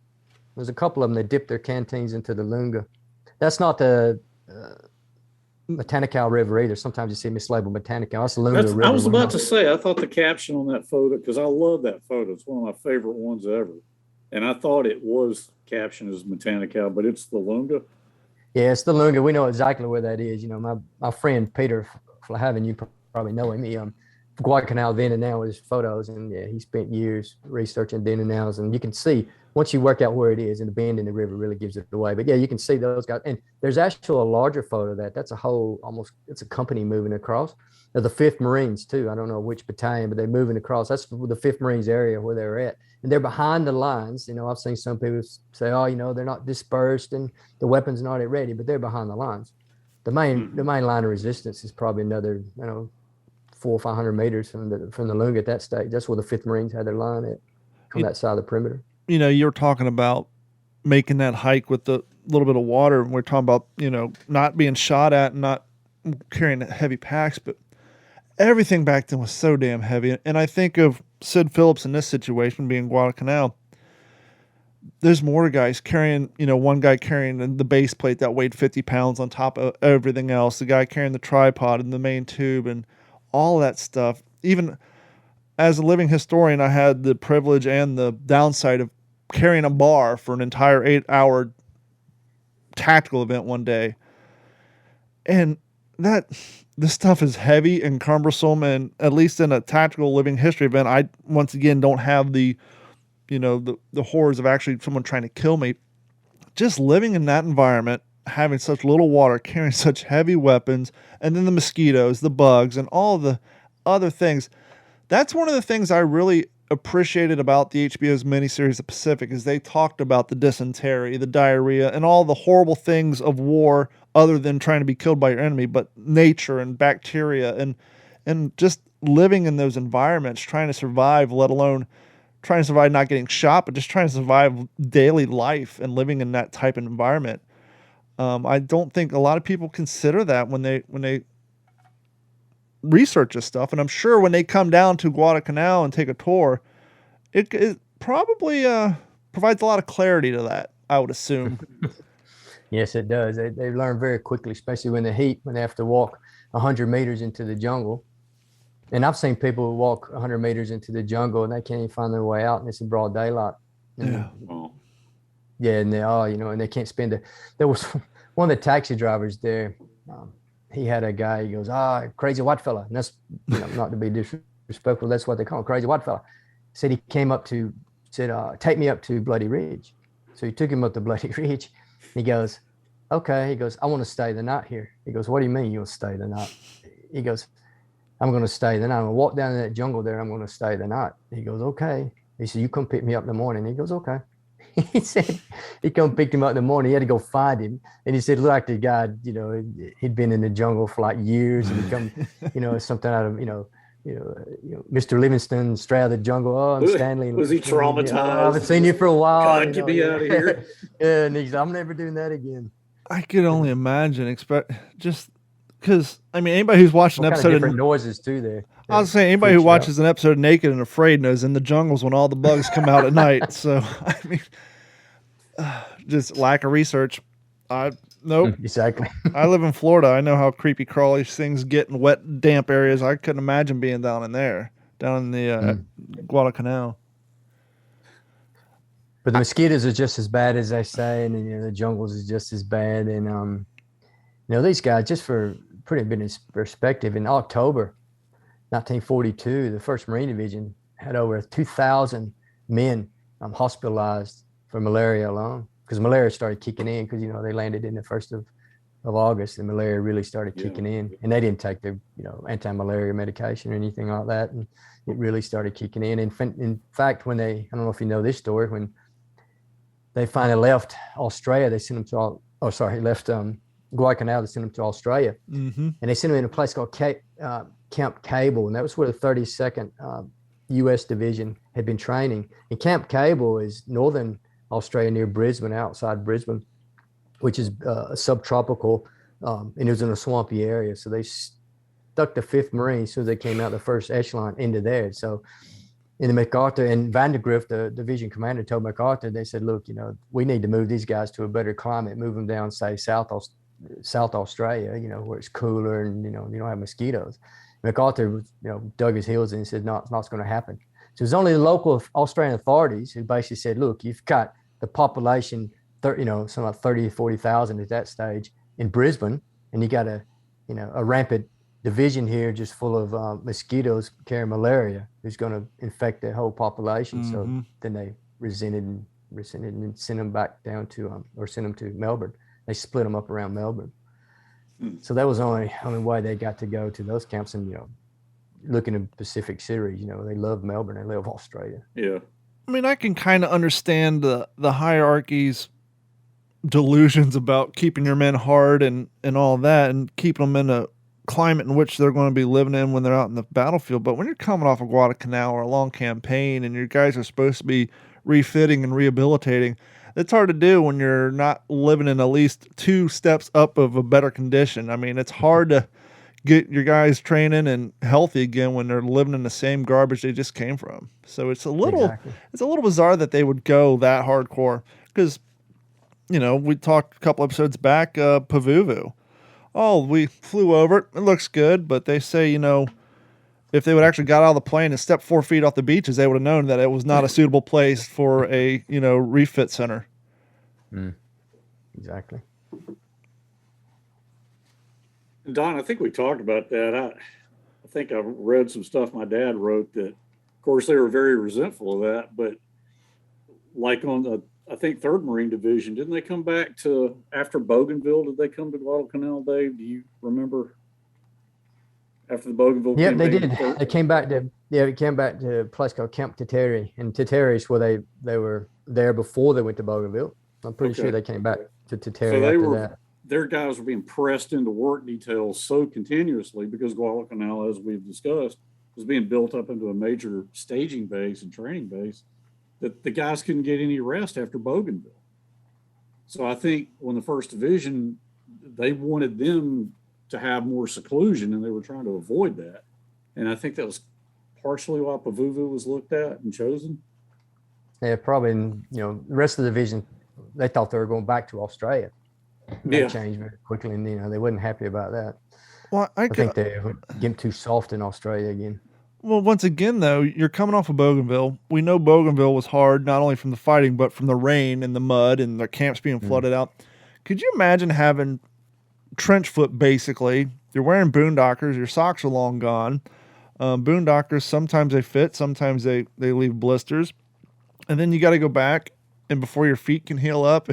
There's a couple of them that dip their canteens into the Lunga. That's not the Matanical River either. Sometimes you see mislabeled Matanical. That's the Lunga River. I was about to say, I thought the caption on that photo, because I love that photo. It's one of my favorite ones ever. And I thought it was captioned as Matanical, but it's the Lunga. Yeah, it's the Lunga. We know exactly where that is. You know, my friend Peter Flahaven, you probably know him. He Guadalcanal then and now with his photos, and yeah, he spent years researching then and nows, and you can see once you work out where it is, and the bend in the river really gives it away. But yeah, you can see those guys, and there's actually a larger photo of that. That's a whole it's a company moving across. They're the 5th Marines too. I don't know which battalion, but they're moving across. That's the 5th Marines area where they're at, and they're behind the lines. You know, I've seen some people say, "Oh, you know, they're not dispersed and the weapons not yet ready," but they're behind the lines. The main line of resistance is probably another, 400 or 500 meters from the Lunga at that stage. That's where the 5th Marines had their line at, on that side of the perimeter. You know, you're talking about making that hike with the little bit of water, and we're talking about, you know, not being shot at and not carrying heavy packs, but everything back then was so damn heavy. And I think of Sid Phillips in this situation being Guadalcanal. There's more guys carrying, you know, one guy carrying the base plate that weighed 50 pounds on top of everything else, the guy carrying the tripod and the main tube and all that stuff. Even as a living historian, I had the privilege and the downside of carrying a bar for an entire 8-hour tactical event one day. And this stuff is heavy and cumbersome, and at least in a tactical living history event, I once again don't have the, you know, the horrors of actually someone trying to kill me. Just living in that environment having such little water, carrying such heavy weapons, and then the mosquitoes, the bugs, and all the other things. That's one of the things I really appreciated about the HBO's miniseries The Pacific is they talked about the dysentery, the diarrhea, and all the horrible things of war other than trying to be killed by your enemy, but nature and bacteria and just living in those environments, trying to survive, let alone trying to survive not getting shot, but just trying to survive daily life and living in that type of environment. I don't think a lot of people consider that when they research this stuff. And I'm sure when they come down to Guadalcanal and take a tour, it probably provides a lot of clarity to that, I would assume. Yes, it does. They learn very quickly, especially when they have to walk 100 meters into the jungle. And I've seen people who walk 100 meters into the jungle and they can't even find their way out, and it's in broad daylight. Yeah. Yeah, and and they can't spend it. There was one of the taxi drivers there. He had a guy. He goes, crazy white fella, and that's not to be disrespectful. That's what they call him, crazy white fella. Said he came up to take me up to Bloody Ridge. So he took him up to Bloody Ridge. He goes, okay. He goes, I want to stay the night here. He goes, what do you mean you want to stay the night? He goes, I'm going to stay the night. I'm going to walk down in that jungle there. I'm going to stay the night. He goes, okay. He said, you come pick me up in the morning. He goes, okay. He said he come picked him up in the morning. He had to go find him. And he said, look like the guy, he'd been in the jungle for like years and he come, something out of, Mr. Livingston, straight out of the jungle. Oh, I'm Stanley. Was he traumatized? I haven't seen you for a while. God, get me out of here. Yeah, and he's I'm never doing that again. I could only imagine, just because, anybody who's watched an episode of different noises too there. I was saying, anybody who watches an episode of Naked and Afraid knows in the jungles when all the bugs come out at night. So, just lack of research. Nope. Exactly. I live in Florida. I know how creepy crawly things get in wet, damp areas. I couldn't imagine being down in the Guadalcanal. But the mosquitoes are just as bad as they say, and the jungles is just as bad. And these guys, just for putting it in perspective, in October 1942, the 1st Marine Division had over 2,000 men hospitalized for malaria alone, because malaria started kicking in because, they landed in the 1st of August, and malaria really started kicking in, and they didn't take their, anti-malaria medication or anything like that. And it really started kicking in. In fact, when I don't know if you know this story, when they finally left Australia, they sent them to, left Guadalcanal, they sent them to Australia. Mm-hmm. And they sent them in a place called Camp Cable, and that was where the 32nd U.S. Division had been training. And Camp Cable is northern Australia, near Brisbane, outside Brisbane, which is subtropical, and it was in a swampy area. So they stuck the 5th Marine, as soon as they came out, the 1st echelon, into there. So in the MacArthur, and Vandergrift, the division commander, told MacArthur, they said, look, we need to move these guys to a better climate, move them down, say, South Australia, where it's cooler and, you don't have mosquitoes. MacArthur, dug his heels in and said, no, it's not going to happen. So it was only the local Australian authorities who basically said, look, you've got the population, something like 30 to 40,000 at that stage in Brisbane, and you got a rampant division here just full of mosquitoes carrying malaria, who's going to infect the whole population. Mm-hmm. So then they resented and sent them back down to, or sent them to Melbourne. They split them up around Melbourne. So that was the only way they got to go to those camps. And, looking at Pacific series, they love Melbourne, they love Australia. Yeah. I can kind of understand the hierarchy's delusions about keeping your men hard and all that, and keeping them in a climate in which they're going to be living in when they're out in the battlefield. But when you're coming off of Guadalcanal or a long campaign and your guys are supposed to be refitting and rehabilitating, it's hard to do when you're not living in at least 2 steps up of a better condition. It's hard to get your guys training and healthy again when they're living in the same garbage they just came from. So it's a little bizarre that they would go that hardcore, because, we talked a couple episodes back, Pavuvu. Oh, we flew over it. It looks good, but they say, if they would actually got out of the plane and stepped 4 feet off the beaches, they would have known that it was not a suitable place for a, refit center. Exactly. Don, I think we talked about that. I think I read some stuff my dad wrote that, of course, they were very resentful of that, but like on the I think 3rd Marine Division. Didn't they come back to after Bougainville? Did they come to Guadalcanal, Dave? Do you remember after the Bougainville Yep, they campaign? did. They came back to a place called Camp Tateri, and Tateri is where they were there before they went to Bougainville. I'm pretty sure they came back to Tateri after that. Their guys were being pressed into work details so continuously because Guadalcanal, as we've discussed, was being built up into a major staging base and training base that the guys couldn't get any rest after Bougainville. So I think when the 1st Division, they wanted them to have more seclusion, and they were trying to avoid that. And I think that was partially why Pavuvu was looked at and chosen. Yeah, probably. The rest of the division, they thought they were going back to Australia. That changed very quickly, and they wasn't happy about that. Well, I think they were getting too soft in Australia again. Well, once again, though, you're coming off of Bougainville. We know Bougainville was hard, not only from the fighting, but from the rain and the mud and the camps being flooded out. Could you imagine having trench foot, basically? You're wearing boondockers, your socks are long gone. Boondockers, sometimes they fit, sometimes they leave blisters. And then you got to go back, and before your feet can heal up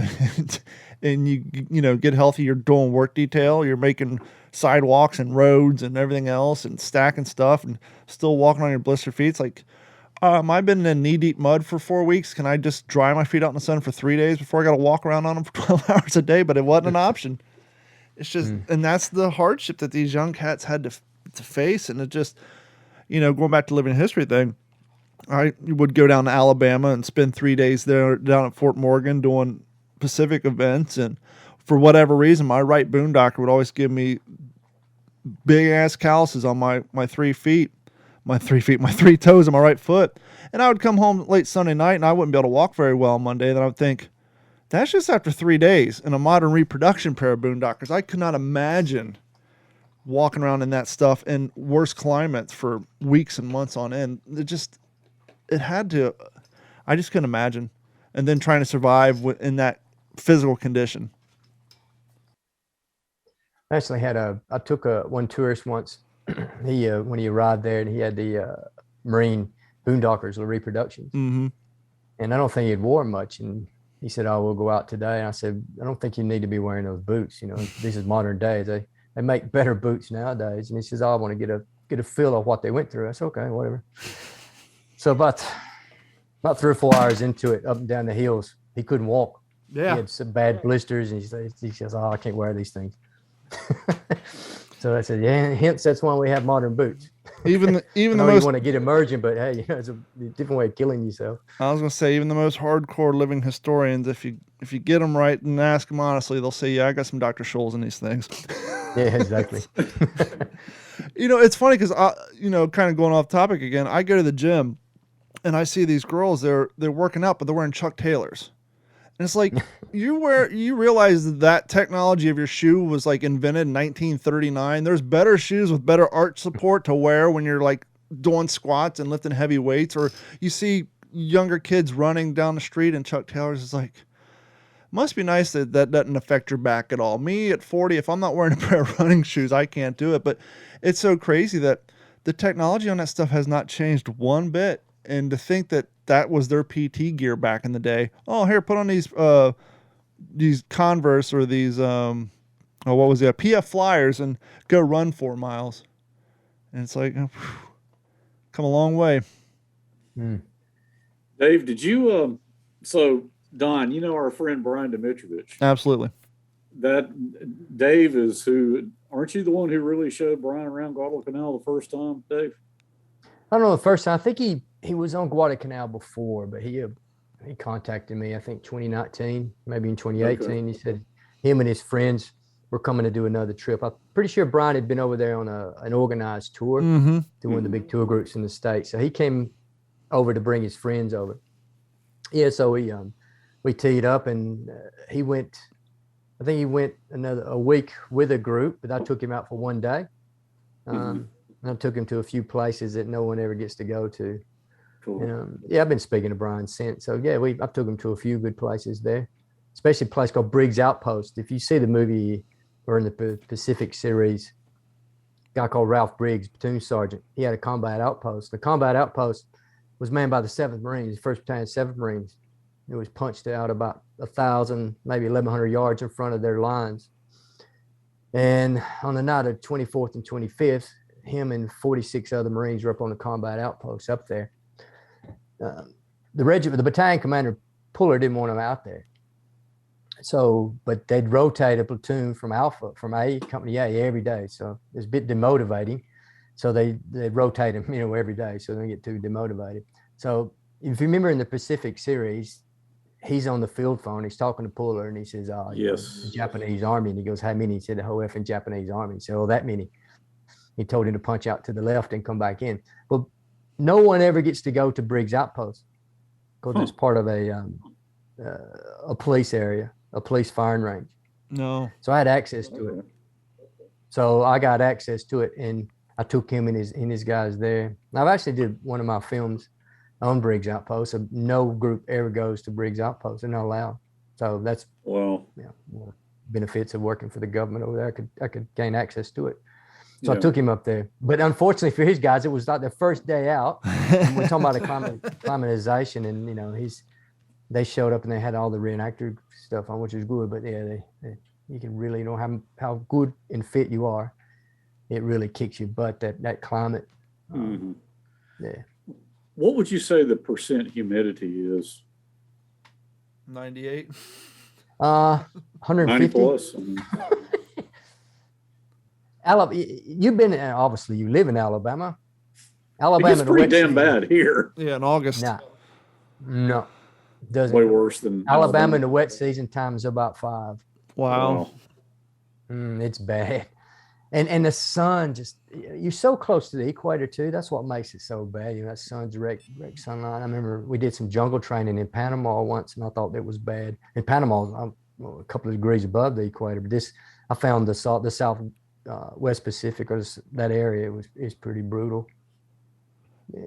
and you get healthy, you're doing work detail, you're making sidewalks and roads and everything else and stacking stuff and still walking on your blistered feet. It's like, I've been in knee-deep mud for 4 weeks. Can I just dry my feet out in the sun for 3 days before I got to walk around on them for 12 hours a day? But it wasn't an option. It's just, and that's the hardship that these young cats had to face. And it just, going back to living history thing, I would go down to Alabama and spend 3 days there down at Fort Morgan doing Pacific events. And for whatever reason, my right boondocker would always give me big ass calluses on my 3 feet, my 3 toes on my right foot. And I would come home late Sunday night and I wouldn't be able to walk very well on Monday. Then I would think, that's just after 3 days in a modern reproduction pair of boondockers. I could not imagine walking around in that stuff in worse climates for weeks and months on end. I just couldn't imagine. And then trying to survive in that physical condition. I actually I took one tourist once. He when he arrived there, and he had the Marine boondockers, the reproductions. Mm-hmm. And I don't think he'd worn much. And he said, "Oh, we'll go out today." And I said, "I don't think you need to be wearing those boots. This is modern days. They make better boots nowadays." And he says, "Oh, I want to get a feel of what they went through." I said, "Okay, whatever." So about 3 or 4 hours into it, up and down the hills, he couldn't walk. Yeah. He had some bad blisters, and he says, "Oh, I can't wear these things." So I said, "Yeah, hence that's why we have modern boots." Even the you most want to get emergent, but hey, it's a different way of killing yourself. I was gonna say, even the most hardcore living historians, if you get them right and ask them honestly, they'll say, "Yeah, I got some Dr. Scholl's in these things." Yeah, exactly. It's funny because kind of going off topic again. I go to the gym, and I see these girls. They're working out, but they're wearing Chuck Taylors. And it's like, you realize that technology of your shoe was like invented in 1939. There's better shoes with better arch support to wear when you're like doing squats and lifting heavy weights, or you see younger kids running down the street in Chuck Taylors. It's like, must be nice that doesn't affect your back at all. Me at 40, if I'm not wearing a pair of running shoes, I can't do it. But it's so crazy that the technology on that stuff has not changed one bit. And to think that was their PT gear back in the day. Oh, here, put on these Converse or these PF Flyers and go run 4 miles. And it's like, come a long way. Dave, did you so Don, our friend Brian Dimitrovich? Absolutely. That Dave is aren't you the one who really showed Brian around Guadalcanal the first time, Dave? I don't know the first time. I think he was on Guadalcanal before, but he contacted me, I think 2019, maybe in 2018. Okay. He said him and his friends were coming to do another trip. I'm pretty sure Brian had been over there on an organized tour to one of the big tour groups in the States. So he came over to bring his friends over. Yeah, so we teed up, and he went a week with a group, but I took him out for 1 day. And I took him to a few places that no one ever gets to go to. Cool. I've been speaking to Brian since. So yeah, I took him to a few good places there, especially a place called Briggs Outpost. If you see the movie or in the Pacific series, a guy called Ralph Briggs, platoon sergeant, he had a combat outpost. The combat outpost was manned by the 7th Marines, 1st Battalion, 7th Marines. It was punched out about 1,000, maybe 1,100 yards in front of their lines. And on the night of 24th and 25th, him and 46 other Marines were up on the combat outposts up there. The battalion commander Puller didn't want them out there. So, but they'd rotate a platoon from Company A every day. So it's a bit demotivating. So they'd rotate them, every day. So they don't get too demotivated. So if you remember in the Pacific series, he's on the field phone. He's talking to Puller and he says, yes, the Japanese army. And he goes, how many? He said, the whole effing Japanese army. He said, oh, that many. He told him to punch out to the left and come back in. Well, no one ever gets to go to Briggs Outpost because it's part of a police area, a police firing range. No. So I had access to it. So I got access to it, and I took him and his guys there. I've actually did one of my films on Briggs Outpost. So no group ever goes to Briggs Outpost. They're not allowed. So that's benefits of working for the government over there. I could gain access to it. So I took him up there. But unfortunately for his guys, it was like their first day out. And we're talking about acclimatization, and they showed up and they had all the reenactor stuff on, which is good. But you can really know how good and fit you are. It really kicks your butt, that climate. Yeah. What would you say the percent humidity is? 98. 150 90 plus. You've been, obviously you live in Alabama. Alabama, it's pretty damn bad here. Yeah, in August. No, doesn't. Way worse than Alabama in the wet season time is about 5. Wow. It's bad. And the sun you're so close to the equator too. That's what makes it so bad. That sun's direct sunlight. I remember we did some jungle training in Panama once, and I thought that was bad. In Panama, I'm a couple of degrees above the equator, but I found the South West Pacific, or that area, is pretty brutal.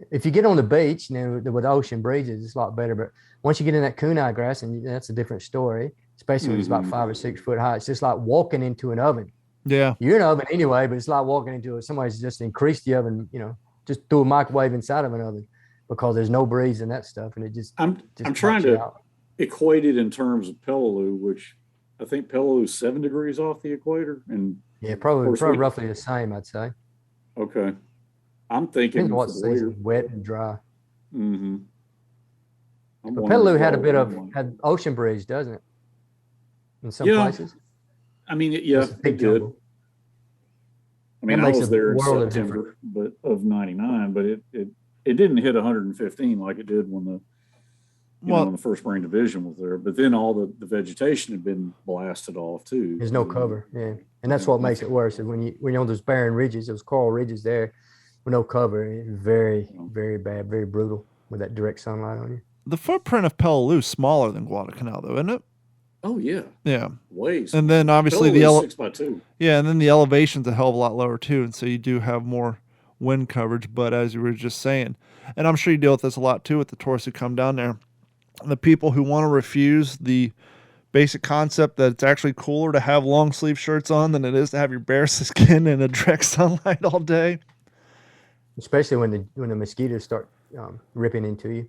If you get on the beach, with ocean breezes, it's a lot better. But once you get in that kunai grass, and that's a different story, especially when it's about 5 or 6 foot high. It's just like walking into an oven. Yeah, you're in an oven anyway, but it's like walking into somebody's just increased the oven. Just threw a microwave inside of an oven because there's no breeze and that stuff, and it just. I'm trying to equate it in terms of Peleliu, which I think Peleliu is 7 degrees off the equator, and probably roughly the same, I'd say. Okay, I'm thinking what season, wet and dry. Mm-hmm. But Peleliu had ocean breeze, doesn't it? In some places. I mean, it did. I mean, I was there in September of 99, but it didn't hit 115 like it did when the First Marine Division was there. But then all the vegetation had been blasted off too. There's no cover, and that's what makes it worse. When you're on those barren ridges, those coral ridges there, with no cover, it's very, very bad, very brutal with that direct sunlight on you. The footprint of Peleliu is smaller than Guadalcanal, though, isn't it? Oh yeah. Yeah. Way. And then obviously the 6x2. Yeah, and then the elevation's a hell of a lot lower too, and so you do have more wind coverage. But as you were just saying, and I'm sure you deal with this a lot too with the tourists who come down there, the people who want to refuse the basic concept that it's actually cooler to have long sleeve shirts on than it is to have your bare skin in a direct sunlight all day. Especially when the mosquitoes start ripping into you.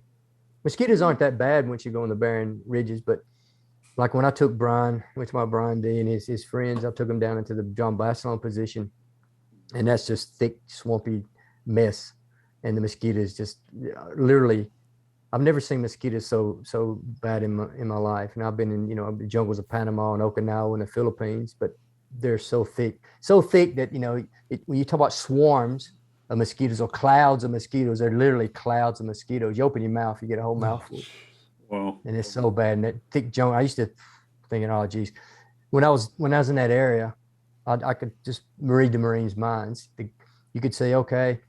Mosquitoes aren't that bad once you go on the barren ridges, but like when I took Brian, went to my Brian D and his friends, I took them down into the John Basilone position, and that's just thick, swampy mess. And the mosquitoes just literally, I've never seen mosquitoes so bad in my life. And I've been in, the jungles of Panama and Okinawa and the Philippines, but they're so thick that, when you talk about swarms of mosquitoes or clouds of mosquitoes, they're literally clouds of mosquitoes. You open your mouth, you get a whole mouthful. Wow. And it's so bad. And that thick jungle, I used to thinking, oh geez, when I was in that area, I could just read the Marines' minds. You could say, okay,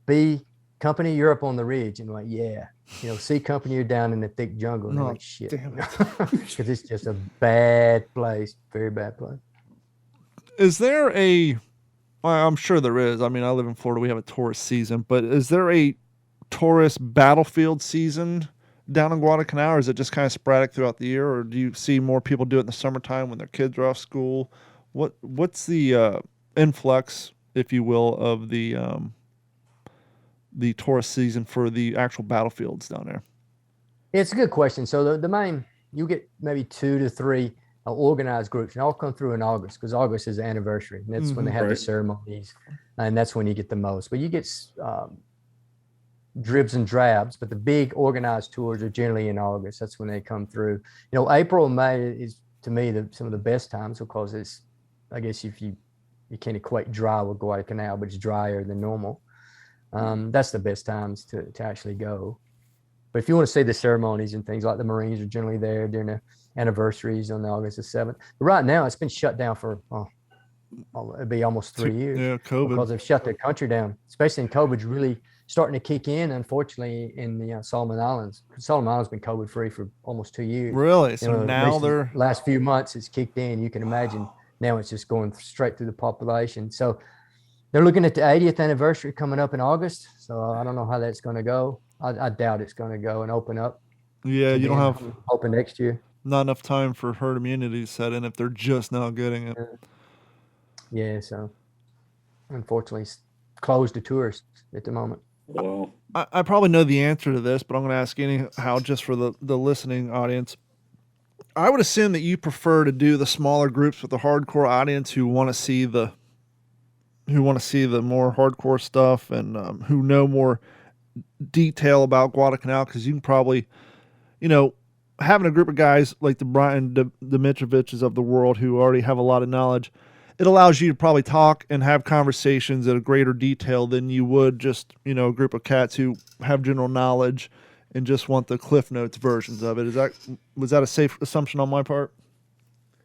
B company, you're up on the ridge, and like, yeah, C company, you're down in the thick jungle. And like, shit, because it's just a bad place, very bad place. Is there I'm sure there is. I mean, I live in Florida. We have a tourist season, but is there a tourist battlefield season down in Guadalcanal, or is it just kind of sporadic throughout the year, or do you see more people do it in the summertime when their kids are off school? What's the influx, if you will, of the tourist season for the actual battlefields down there? It's a good question. So the main, you get maybe 2 to 3 organized groups, and all come through in August, because August is the anniversary. And that's when they have the Right. ceremonies, and that's when you get the most. But you get dribs and drabs, but the big organized tours are generally in August. That's when they come through. April and May is, to me, some of the best times, because it's, I guess, if you can't equate dry with Guadalcanal, but it's drier than normal. That's the best times to actually go. But if you want to see the ceremonies and things, like the Marines are generally there during the anniversaries on August the 7th. But right now, it's been shut down for, it'd be almost 3 years. Yeah, COVID. Because they've shut the country down, especially in COVID's really starting to kick in, unfortunately, in the Solomon Islands. Solomon Islands been COVID free for almost 2 years. Really? So now they're... Last few months, it's kicked in. You can imagine now it's just going straight through the population. So they're looking at the 80th anniversary coming up in August. So I don't know how that's going to go. I doubt it's going to go and open up. Yeah, you don't have... Open next year. Not enough time for herd immunity to set in if they're just now getting it. Yeah, so unfortunately, it's closed to tourists at the moment. Wow. I probably know the answer to this, but I'm going to ask anyhow, just for the listening audience. I would assume that you prefer to do the smaller groups with the hardcore audience who want to see the more hardcore stuff, and who know more detail about Guadalcanal, because you can probably, having a group of guys like the Brian Dimitroviches of the world who already have a lot of knowledge, it allows you to probably talk and have conversations at a greater detail than you would just, a group of cats who have general knowledge and just want the Cliff Notes versions of it. Was that a safe assumption on my part?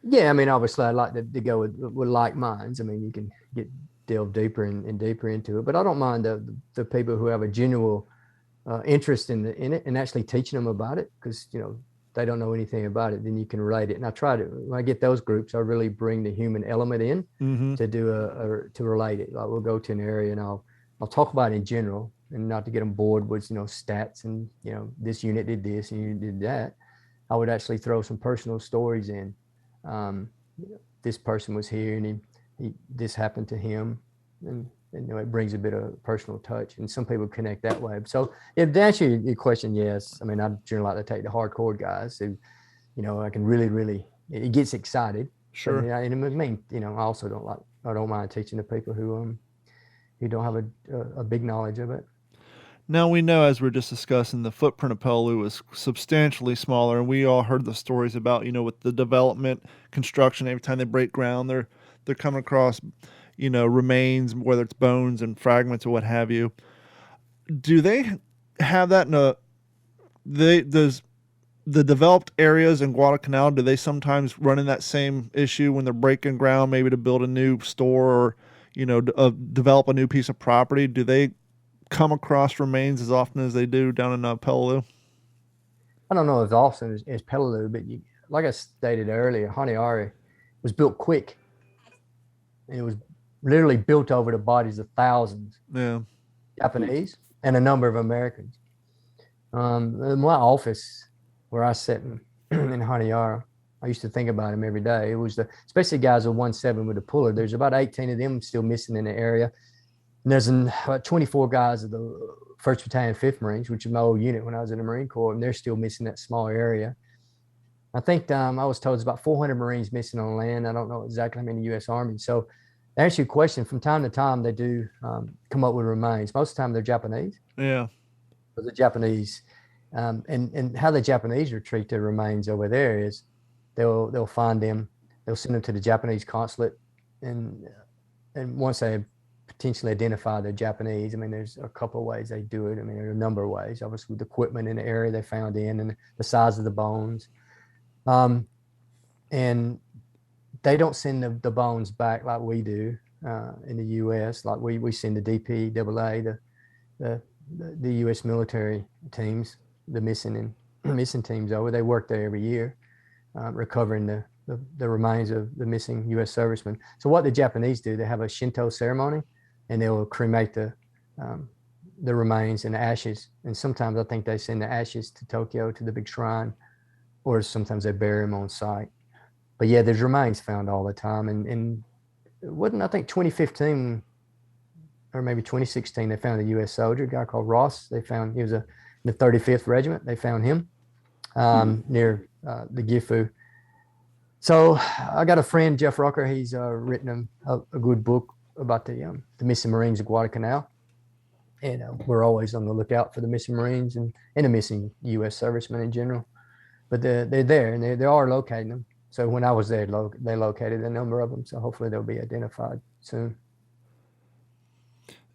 Yeah, I mean, obviously, I'd like to go with like minds. I mean, you can delve deeper and deeper into it, but I don't mind the people who have a genuine interest in it and actually teaching them about it, because they don't know anything about it, then you can relate it. And I try to, when I get those groups, I really bring the human element in to do to relate it. Like, we'll go to an area and I'll talk about it in general, and not to get them bored with stats and this unit did this and you did that. I would actually throw some personal stories in. This person was here and he this happened to him, and it brings a bit of personal touch, and some people connect that way. So if to answer your question, yes, I mean, I generally like to take the hardcore guys who, I can really, it gets excited. Sure. And I mean, I also don't mind teaching the people who don't have a big knowledge of it. Now we know, as we're just discussing, the footprint of Peleliu is substantially smaller, and we all heard the stories about, with the development, construction, every time they break ground, they're coming across, remains, whether it's bones and fragments or what have you. Do they have that does the developed areas in Guadalcanal, do they sometimes run in that same issue when they're breaking ground, maybe to build a new store or, develop a new piece of property? Do they come across remains as often as they do down in Peleliu? I don't know as often as Peleliu, but like I stated earlier, Honiara was built quick. And it was literally built over the bodies of thousands. Yeah. Japanese and a number of Americans. In my office, where I sit in Honiara, I used to think about them every day. It was especially guys with 1-7 with a puller. There's about 18 of them still missing in the area. And there's about 24 guys of the 1st Battalion, 5th Marines, which is my old unit when I was in the Marine Corps, and they're still missing that small area. I think I was told it's about 400 Marines missing on land. I don't know exactly how many U.S. Army. So to answer your question, from time to time, they do come up with remains. Most of the time, they're Japanese. Yeah. But the Japanese, and how the Japanese treat their remains over there is they'll find them, they'll send them to the Japanese consulate, and once they potentially identify they're Japanese, I mean, there's a couple of ways they do it. I mean, there are a number of ways. Obviously, with the equipment in the area they found in and the size of the bones. And they don't send the bones back like we do in the U.S. Like we send the DPAA, the U.S. military teams, the missing teams over. They work there every year, recovering the remains of the missing U.S. servicemen. So what the Japanese do, they have a Shinto ceremony, and they will cremate the remains and the ashes. And sometimes I think they send the ashes to Tokyo to the big shrine, or sometimes they bury them on site. But yeah, there's remains found all the time. And it wasn't, I think 2015 or maybe 2016, they found a U.S. soldier, a guy called Ross. They found, he was in the 35th Regiment. They found him. near the Gifu. So I got a friend, Jeff Rucker. He's written a good book about the missing Marines of Guadalcanal. And we're always on the lookout for the missing Marines and the missing U.S. servicemen in general. But they're there, and they are locating them. So when I was there, they located a number of them. So hopefully they'll be identified soon.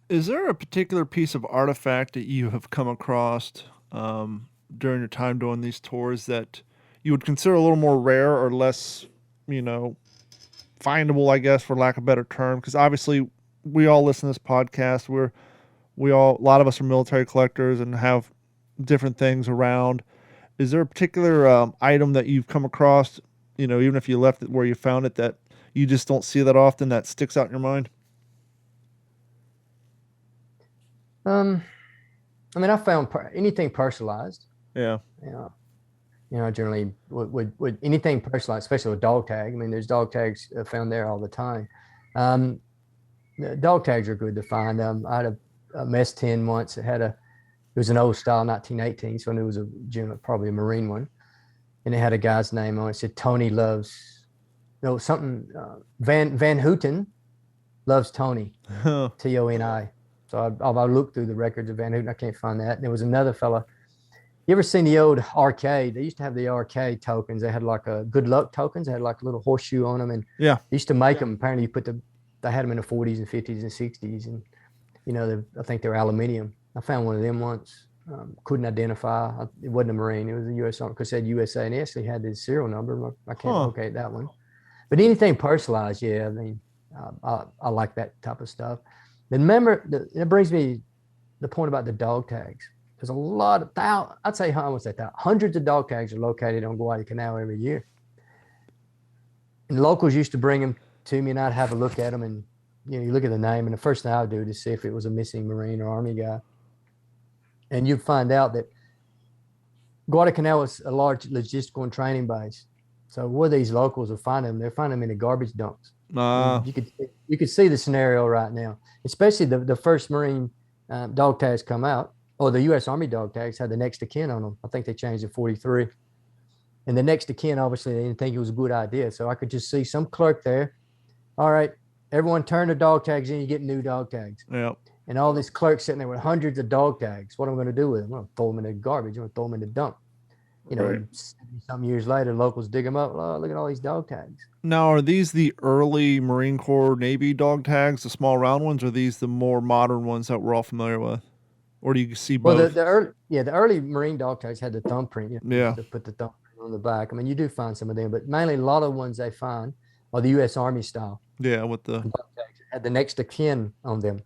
Is there a particular piece of artifact that you have come across during your time doing these tours that you would consider a little more rare or less, findable, I guess, for lack of a better term? Because obviously we all listen to this podcast. A lot of us are military collectors and have different things around. Is there a particular item that you've come across, even if you left it where you found it, that you just don't see that often, that sticks out in your mind? I found anything personalized. Yeah. Generally with anything personalized, especially with dog tag. There's dog tags found there all the time. The dog tags are good to find. I had a mess tin once. It was an old style 1918, so it was probably a Marine one, and it had a guy's name on it. It said Tony loves, Van Houten loves Tony, Toni. So I looked through the records of Van Houten. I can't find that. And there was another fella. You ever seen the old arcade? They used to have the arcade tokens. They had like a good luck tokens. They had like a little horseshoe on them, and yeah, they used to make them. Apparently, they had them in the 40s and 50s and 60s, and I think they were aluminium. I found one of them once. Couldn't identify. It wasn't a Marine. It was a U.S. Army, because it said USA, and it actually had the serial number. I can't locate that one. But anything personalized, yeah. I like that type of stuff. Then remember, it brings me the point about the dog tags. There's a lot of I'd say hundreds of dog tags are located on Guadalcanal every year. And locals used to bring them to me, and I'd have a look at them, and you look at the name, and the first thing I would do is see if it was a missing Marine or Army guy. And you'd find out that Guadalcanal is a large logistical and training base. So where these locals will find them, they'll find them in the garbage dumps. You could see the scenario right now, especially the first Marine dog tags come out, or the U.S. Army dog tags had the next of kin on them. I think they changed it 43. And the next of kin, obviously, they didn't think it was a good idea. So I could just see some clerk there. All right, everyone turn the dog tags in, you get new dog tags. Yeah. And all these clerks sitting there with hundreds of dog tags. What am I going to do with them? I'm going to throw them in the garbage. I'm going to throw them in the dump. Right. Some years later, locals dig them up. Oh, look at all these dog tags. Now, are these the early Marine Corps Navy dog tags, the small round ones, or are these the more modern ones that we're all familiar with? Or do you see both? Well, the early Marine dog tags had the thumbprint. Yeah. To put the thumbprint on the back. You do find some of them, but mainly a lot of the ones they find are the U.S. Army style. Yeah, with the dog tags that had the next of kin on them.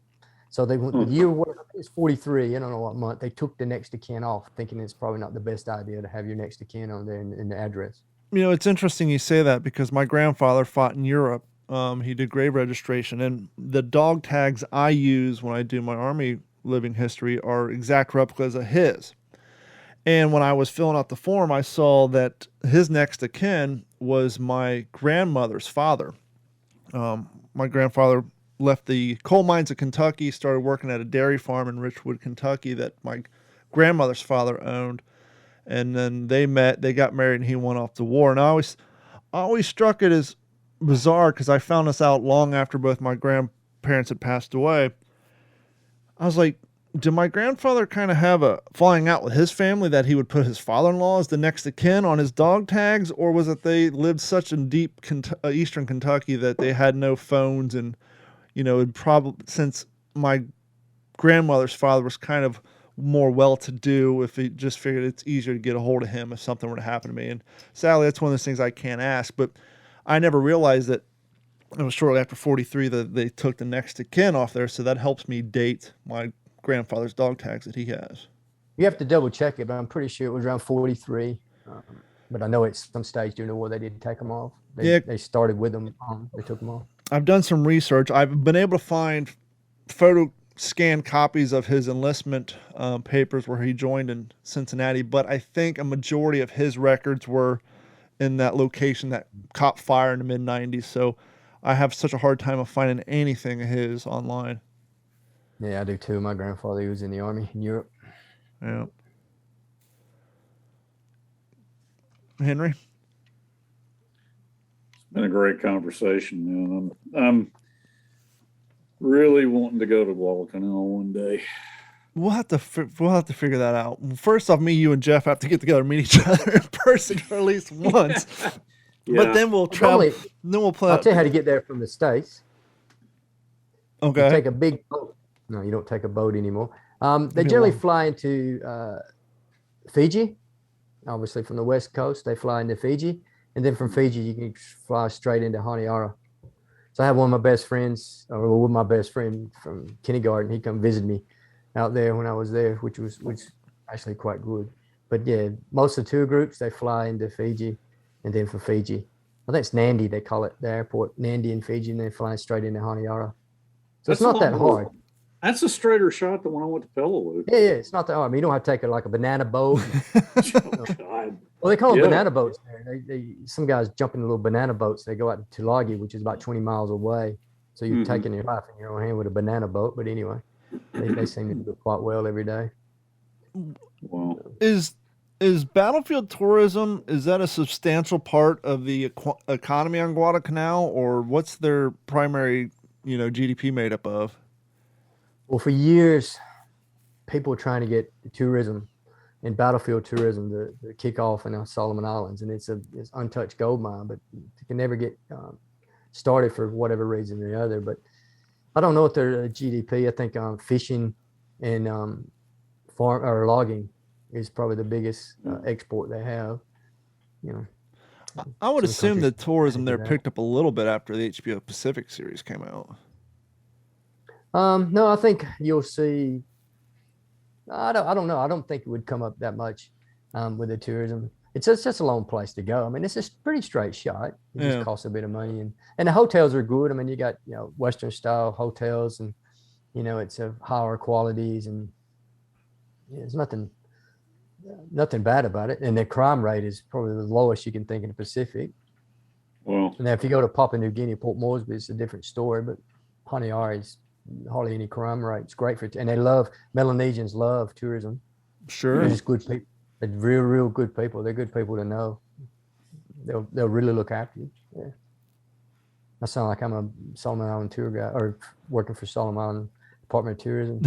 So the year was 43. I don't know what month. They took the next of kin off, thinking it's probably not the best idea to have your next of kin on there in the address. It's interesting you say that, because my grandfather fought in Europe. He did grave registration, and the dog tags I use when I do my Army living history are exact replicas of his. And when I was filling out the form, I saw that his next of kin was my grandmother's father. My grandfather left the coal mines of Kentucky, started working at a dairy farm in Richwood, Kentucky that my grandmother's father owned. And then they got married, and he went off to war. And I always struck it as bizarre, because I found this out long after both my grandparents had passed away. I was like, did my grandfather kind of have a falling out with his family that he would put his father-in-law as the next of kin on his dog tags? Or was it they lived such in deep eastern Kentucky that they had no phones, and, it probably, since my grandmother's father was kind of more well-to-do, if he just figured it's easier to get a hold of him if something were to happen to me. And sadly, that's one of those things I can't ask, but I never realized that it was shortly after 43 that they took the next of kin off there. So that helps me date my grandfather's dog tags that he has. You have to double check it, but I'm pretty sure it was around 43. But I know at some stage during the war, they didn't take them off. They started with them. They took them off. I've done some research. I've been able to find photo scanned copies of his enlistment papers where he joined in Cincinnati, but I think a majority of his records were in that location that caught fire in the mid-90s. So I have such a hard time of finding anything of his online. Yeah, I do too. My grandfather, he was in the Army in Europe. Yeah. Henry? It's been a great conversation, man. I'm really wanting to go to Guadalcanal one day. We'll have to figure that out. First off, me, you, and Jeff have to get together and meet each other in person for at least once. Yeah. But then we'll travel. Normally, Then we'll play. I'll tell you how to get there from the States. Okay. You take a big boat. No, you don't take a boat anymore. They Maybe generally one. fly into Fiji. Obviously, from the West Coast, they fly into Fiji. And then from Fiji, you can fly straight into Honiara. So I have one of my best friends, or with my best friend from kindergarten. He come visit me out there when I was there, which actually quite good. But yeah, most of the tour groups, they fly into Fiji, and then from Fiji, I think it's Nandi, they call it, the airport, Nandi in Fiji, and then flying straight into Honiara. So it's not that hard. That's a straighter shot than when I went to Peleliu. Yeah, it's not that hard. I mean, you don't have to take like a banana boat. Oh, God. Well, they call them Yeah. banana boats there. Some guys jump in little banana boats. They go out to Tulagi, which is about 20 miles away. So you're Mhm. taking your life in your own hand with a banana boat. But anyway, they seem to do quite well every day. Wow. Is battlefield tourism, is that a substantial part of the economy on Guadalcanal, or what's their primary, GDP made up of? Well, for years, people were trying to get tourism and battlefield tourism to kick off in the Solomon Islands, and it's untouched gold mine, but it can never get started for whatever reason or the other. But I don't know what their GDP. I think fishing and farm or logging is probably the biggest export they have. I would Some assume countries that tourism there that. picked up a little bit after the HBO Pacific series came out. No, I think you'll see. I don't know. I don't think it would come up that much with the tourism. It's just a long place to go. I mean, it's just pretty straight shot. It Yeah. just costs a bit of money, and the hotels are good. I mean, you got Western style hotels, and it's of higher qualities, and there's nothing bad about it. And the crime rate is probably the lowest you can think in the Pacific. Well, And then if you go to Papua New Guinea, Port Moresby, it's a different story. But Honiara is hardly any crime rate. It's great and Melanesians love tourism. Sure. They're just good people. They're real good people. They're good people to know. They'll really look after you. Yeah. I sound like I'm a Solomon Island tour guide or working for Solomon Island Department of Tourism.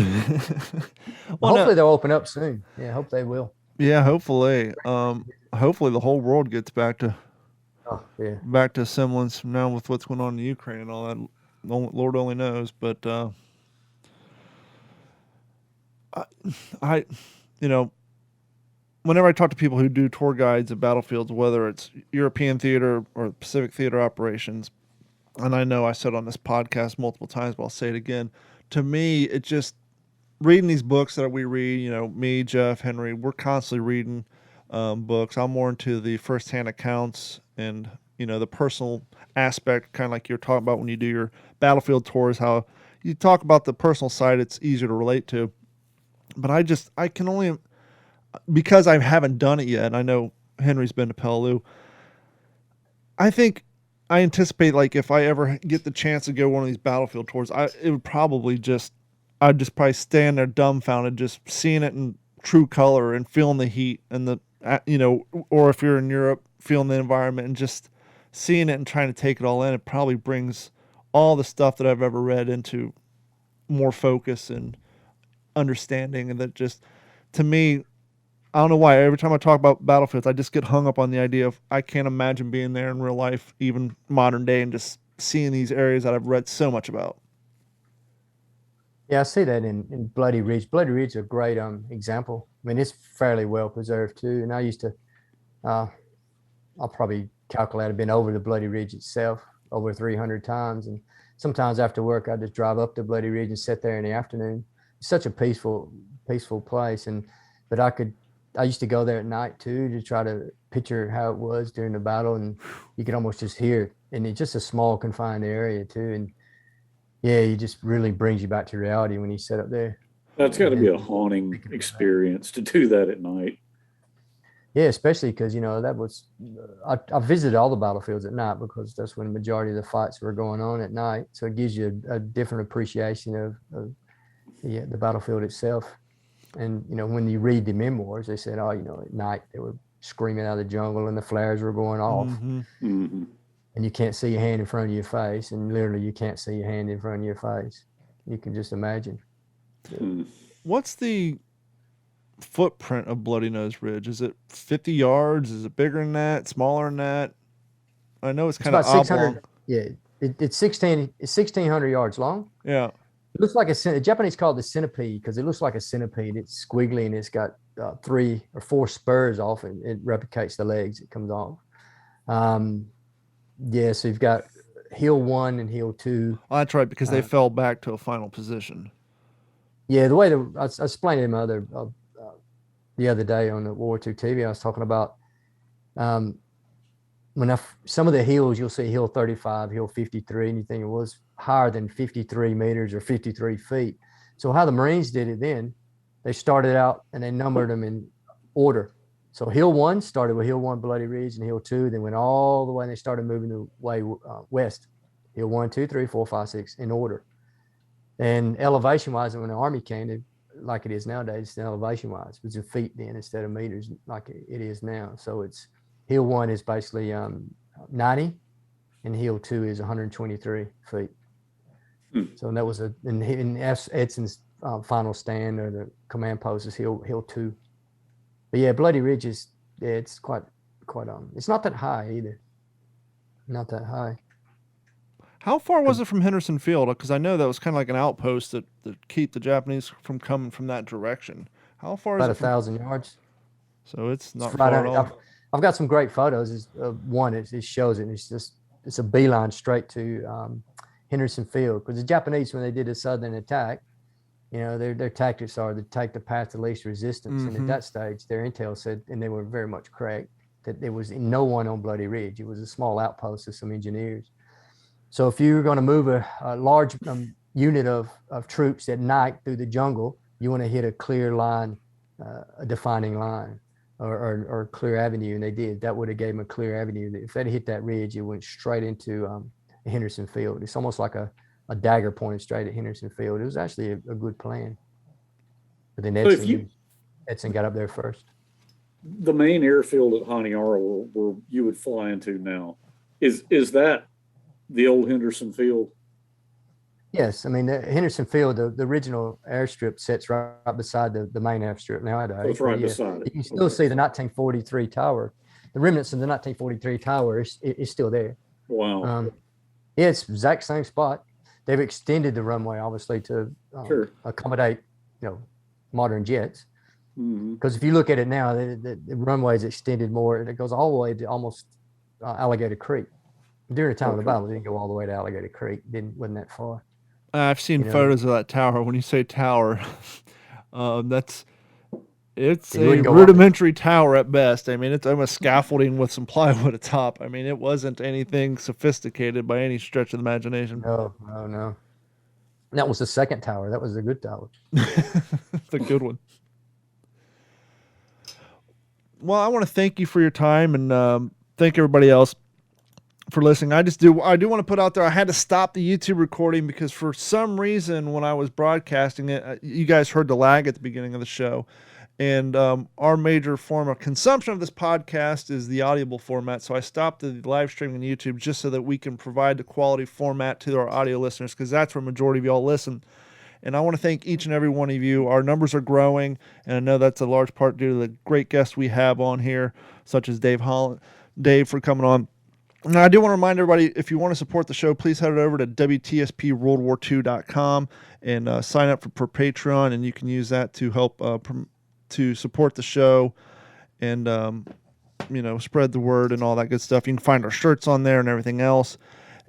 Well, Hopefully they'll open up soon. Yeah, I hope they will. yeah, hopefully. Hopefully the whole world gets back to Oh, yeah. semblance now with what's going on in Ukraine and all that. Lord only knows, but I whenever I talk to people who do tour guides of battlefields, whether it's European theater or Pacific theater operations, and I know I said on this podcast multiple times, but I'll say it again. To me, it just reading these books that we read. Me, Jeff, Henry, we're constantly reading books. I'm more into the firsthand accounts and the personal aspect, kind of like you're talking about when you do your battlefield tours, how you talk about the personal side, it's easier to relate to. But I can only, because I haven't done it yet, and I know Henry's been to Peleliu, I anticipate, like, if I ever get the chance to go one of these battlefield tours, I'd just probably stand there dumbfounded, just seeing it in true color and feeling the heat and or if you're in Europe, feeling the environment and just seeing it and trying to take it all in. It probably brings all the stuff that I've ever read into more focus and understanding. And that just, to me, I don't know why, every time I talk about battlefields, I just get hung up on the idea of I can't imagine being there in real life, even modern day, and just seeing these areas that I've read so much about. Yeah, I see that in Bloody Ridge. Bloody Ridge is a great example. I mean, it's fairly well preserved too. And I used to, I'll probably calculate I've been over the Bloody Ridge itself over 300 times. And sometimes after work, I just drive up to Bloody Ridge and sit there in the afternoon. It's such a peaceful place. But I used to go there at night too, to try to picture how it was during the battle. And you could almost just hear it. And it's just a small confined area too. And yeah, it just really brings you back to reality when you sit up there. that's got to be a haunting experience to do that at night. Yeah, especially because, that was, I visited all the battlefields at night because that's when the majority of the fights were going on at night. So it gives you a different appreciation of the battlefield itself. And, when you read the memoirs, they said, at night they were screaming out of the jungle, and the flares were going off. Mm-hmm. And you can't see your hand in front of your face, and literally you can't see your hand in front of your face. You can just imagine. What's the footprint of Bloody Nose Ridge? Is it 50 yards? Is it bigger than that? Smaller than that? I know it's kind of about oblong. 600. Yeah, it's 1,600 yards long. Yeah. It looks like the Japanese call it the centipede because it looks like a centipede. It's squiggly and it's got 3 or 4 spurs off, and it replicates the legs. It comes off. Yeah, so you've got hill 1 and hill 2. Oh, that's right, because they fell back to a final position. Yeah, the way I explained it to the other day on the World War II TV, I was talking about some of the hills, you'll see hill 35, hill 53, and you think it was higher than 53 meters or 53 feet. So how the Marines did it then, they started out and they numbered them in order. So hill 1 started with hill 1 Bloody Ridge, and hill 2, then went all the way, and they started moving the way west. Hill 1, 2, 3, 4, 5, 6 in order. And elevation wise, when the Army came, like it is nowadays, elevation wise, it was in feet then instead of meters like it is now. So it's hill 1 is basically 90, and hill 2 is 123 feet. So that was in Edson's final stand, or the command post, is hill 2. But yeah, Bloody Ridge it's quite it's not that high either. Not that high. How far was it from Henderson Field? Because I know that was kind of like an outpost that keep the Japanese from coming from that direction. How far is it? About 1,000 yards. So it's not right far at all. I've got some great photos. One, it shows it. It's a beeline straight to Henderson Field, because the Japanese, when they did the southern attack, their tactics are to take the path of least resistance. And at that stage, their intel said, and they were very much correct, that there was no one on Bloody Ridge. It was a small outpost of some engineers. So if you were going to move a large unit of troops at night through the jungle, you want to hit a clear line, a defining line, or a clear avenue, and they did. That would have gave them a clear avenue. If they'd hit that ridge, it went straight into Henderson Field. It's almost like a dagger pointed straight at Henderson Field. It was actually a good plan. But then Edson got up there first. The main airfield at Honiara, where you would fly into now, is that the old Henderson Field? Yes, I mean the Henderson Field, the original airstrip sits right beside the main airstrip nowadays. It's right beside it. You can still see the 1943 tower. The remnants of the 1943 tower is still there. Wow. Yeah, it's the exact same spot. They've extended the runway, obviously, to accommodate, modern jets. Because if you look at it now, the runway is extended more. It goes all the way to almost Alligator Creek. During the time of the battle, it didn't go all the way to Alligator Creek. Wasn't that far. I've seen photos of that tower. When you say tower, it's a rudimentary tower at best. I mean, it's almost scaffolding with some plywood atop. I mean, it wasn't anything sophisticated by any stretch of the imagination. No. That was the second tower. That was the good tower. The good one. Well, I want to thank you for your time, and thank everybody else for listening. I do want to put out there, I had to stop the YouTube recording because for some reason when I was broadcasting it, you guys heard the lag at the beginning of the show. And our major form of consumption of this podcast is the audible format. So I stopped the live streaming on YouTube just so that we can provide the quality format to our audio listeners, because that's where a majority of y'all listen. And I want to thank each and every one of you. Our numbers are growing, and I know that's a large part due to the great guests we have on here, such as Dave Holland. Dave, for coming on. And I do want to remind everybody, if you want to support the show, please head over to WTSPWorldWar2.com and sign up for Patreon, and you can use that to help to support the show and spread the word and all that good stuff. You can find our shirts on there and everything else.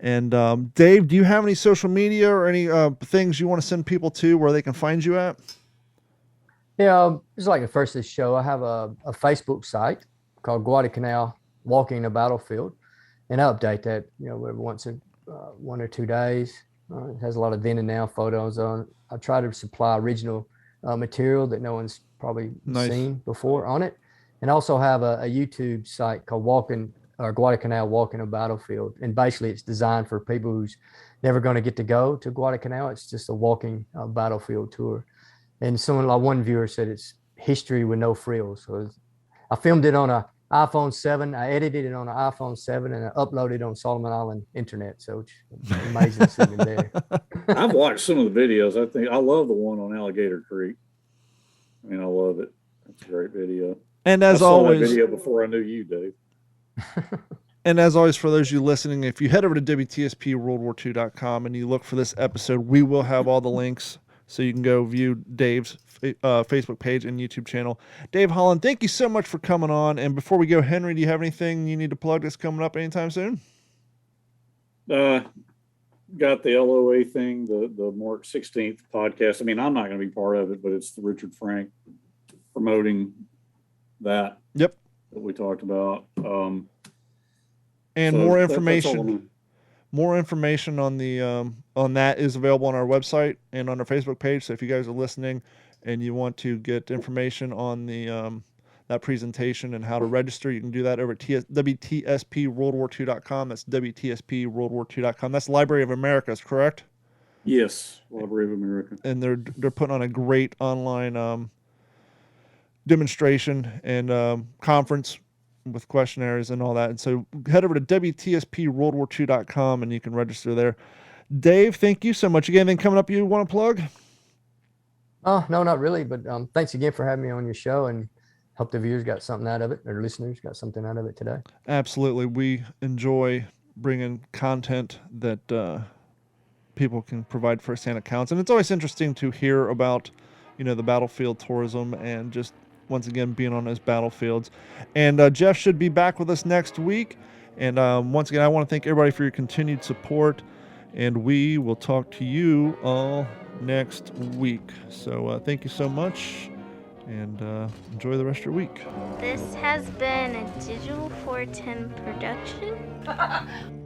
And Dave, do you have any social media or any things you want to send people to where they can find you at? Yeah, it's like the first of this show. I have a Facebook site called Guadalcanal Walking the Battlefield, and I update that once in 1 or 2 days. It has a lot of then and now photos on. I try to supply original material that no one's probably seen before on it, and also have a YouTube site called Guadalcanal Walking a Battlefield. And basically it's designed for people who's never going to get to go to Guadalcanal. It's just a walking battlefield tour. And one viewer said it's history with no frills. So I filmed it on a iPhone 7. I edited it on an iPhone 7 and I uploaded it on Solomon Island internet. So it's amazing sitting there. I've watched some of the videos. I love the one on Alligator Creek. I mean, I love it. It's a great video. And as I saw always, that video before I knew you, Dave. And as always, for those of you listening, if you head over to WTSPWorldWar2.com and you look for this episode, we will have all the links so you can go view Dave's Facebook page and YouTube channel. Dave Holland, thank you so much for coming on. And before we go, Henry, do you have anything you need to plug that's coming up anytime soon? Got the LOA thing, the March 16th podcast. I mean, I'm not going to be part of it, but it's the Richard Frank promoting that. Yep. That we talked about. And so more that's information. More information on the on that is available on our website and on our Facebook page. So if you guys are listening and you want to get information on the that presentation and how to register, you can do that over at WTSPWorldWar2.com. That's WTSPWorldWar2.com. That's Library of America's, correct? Yes, Library of America. And they're putting on a great online demonstration and conference with questionnaires and all that. And so head over to WTSPWorldWar2.com and you can register there. Dave, thank you so much. Again, anything coming up you want to plug? Oh, no, not really. But thanks again for having me on your show, and hope the viewers got something out of it, or listeners got something out of it today. Absolutely. We enjoy bringing content that people can provide firsthand accounts. And it's always interesting to hear about, the battlefield tourism and just, once again, being on those battlefields. And Jeff should be back with us next week. And once again, I want to thank everybody for your continued support. And we will talk to you all next week. So thank you so much. And enjoy the rest of your week. This has been a Digital 410 production.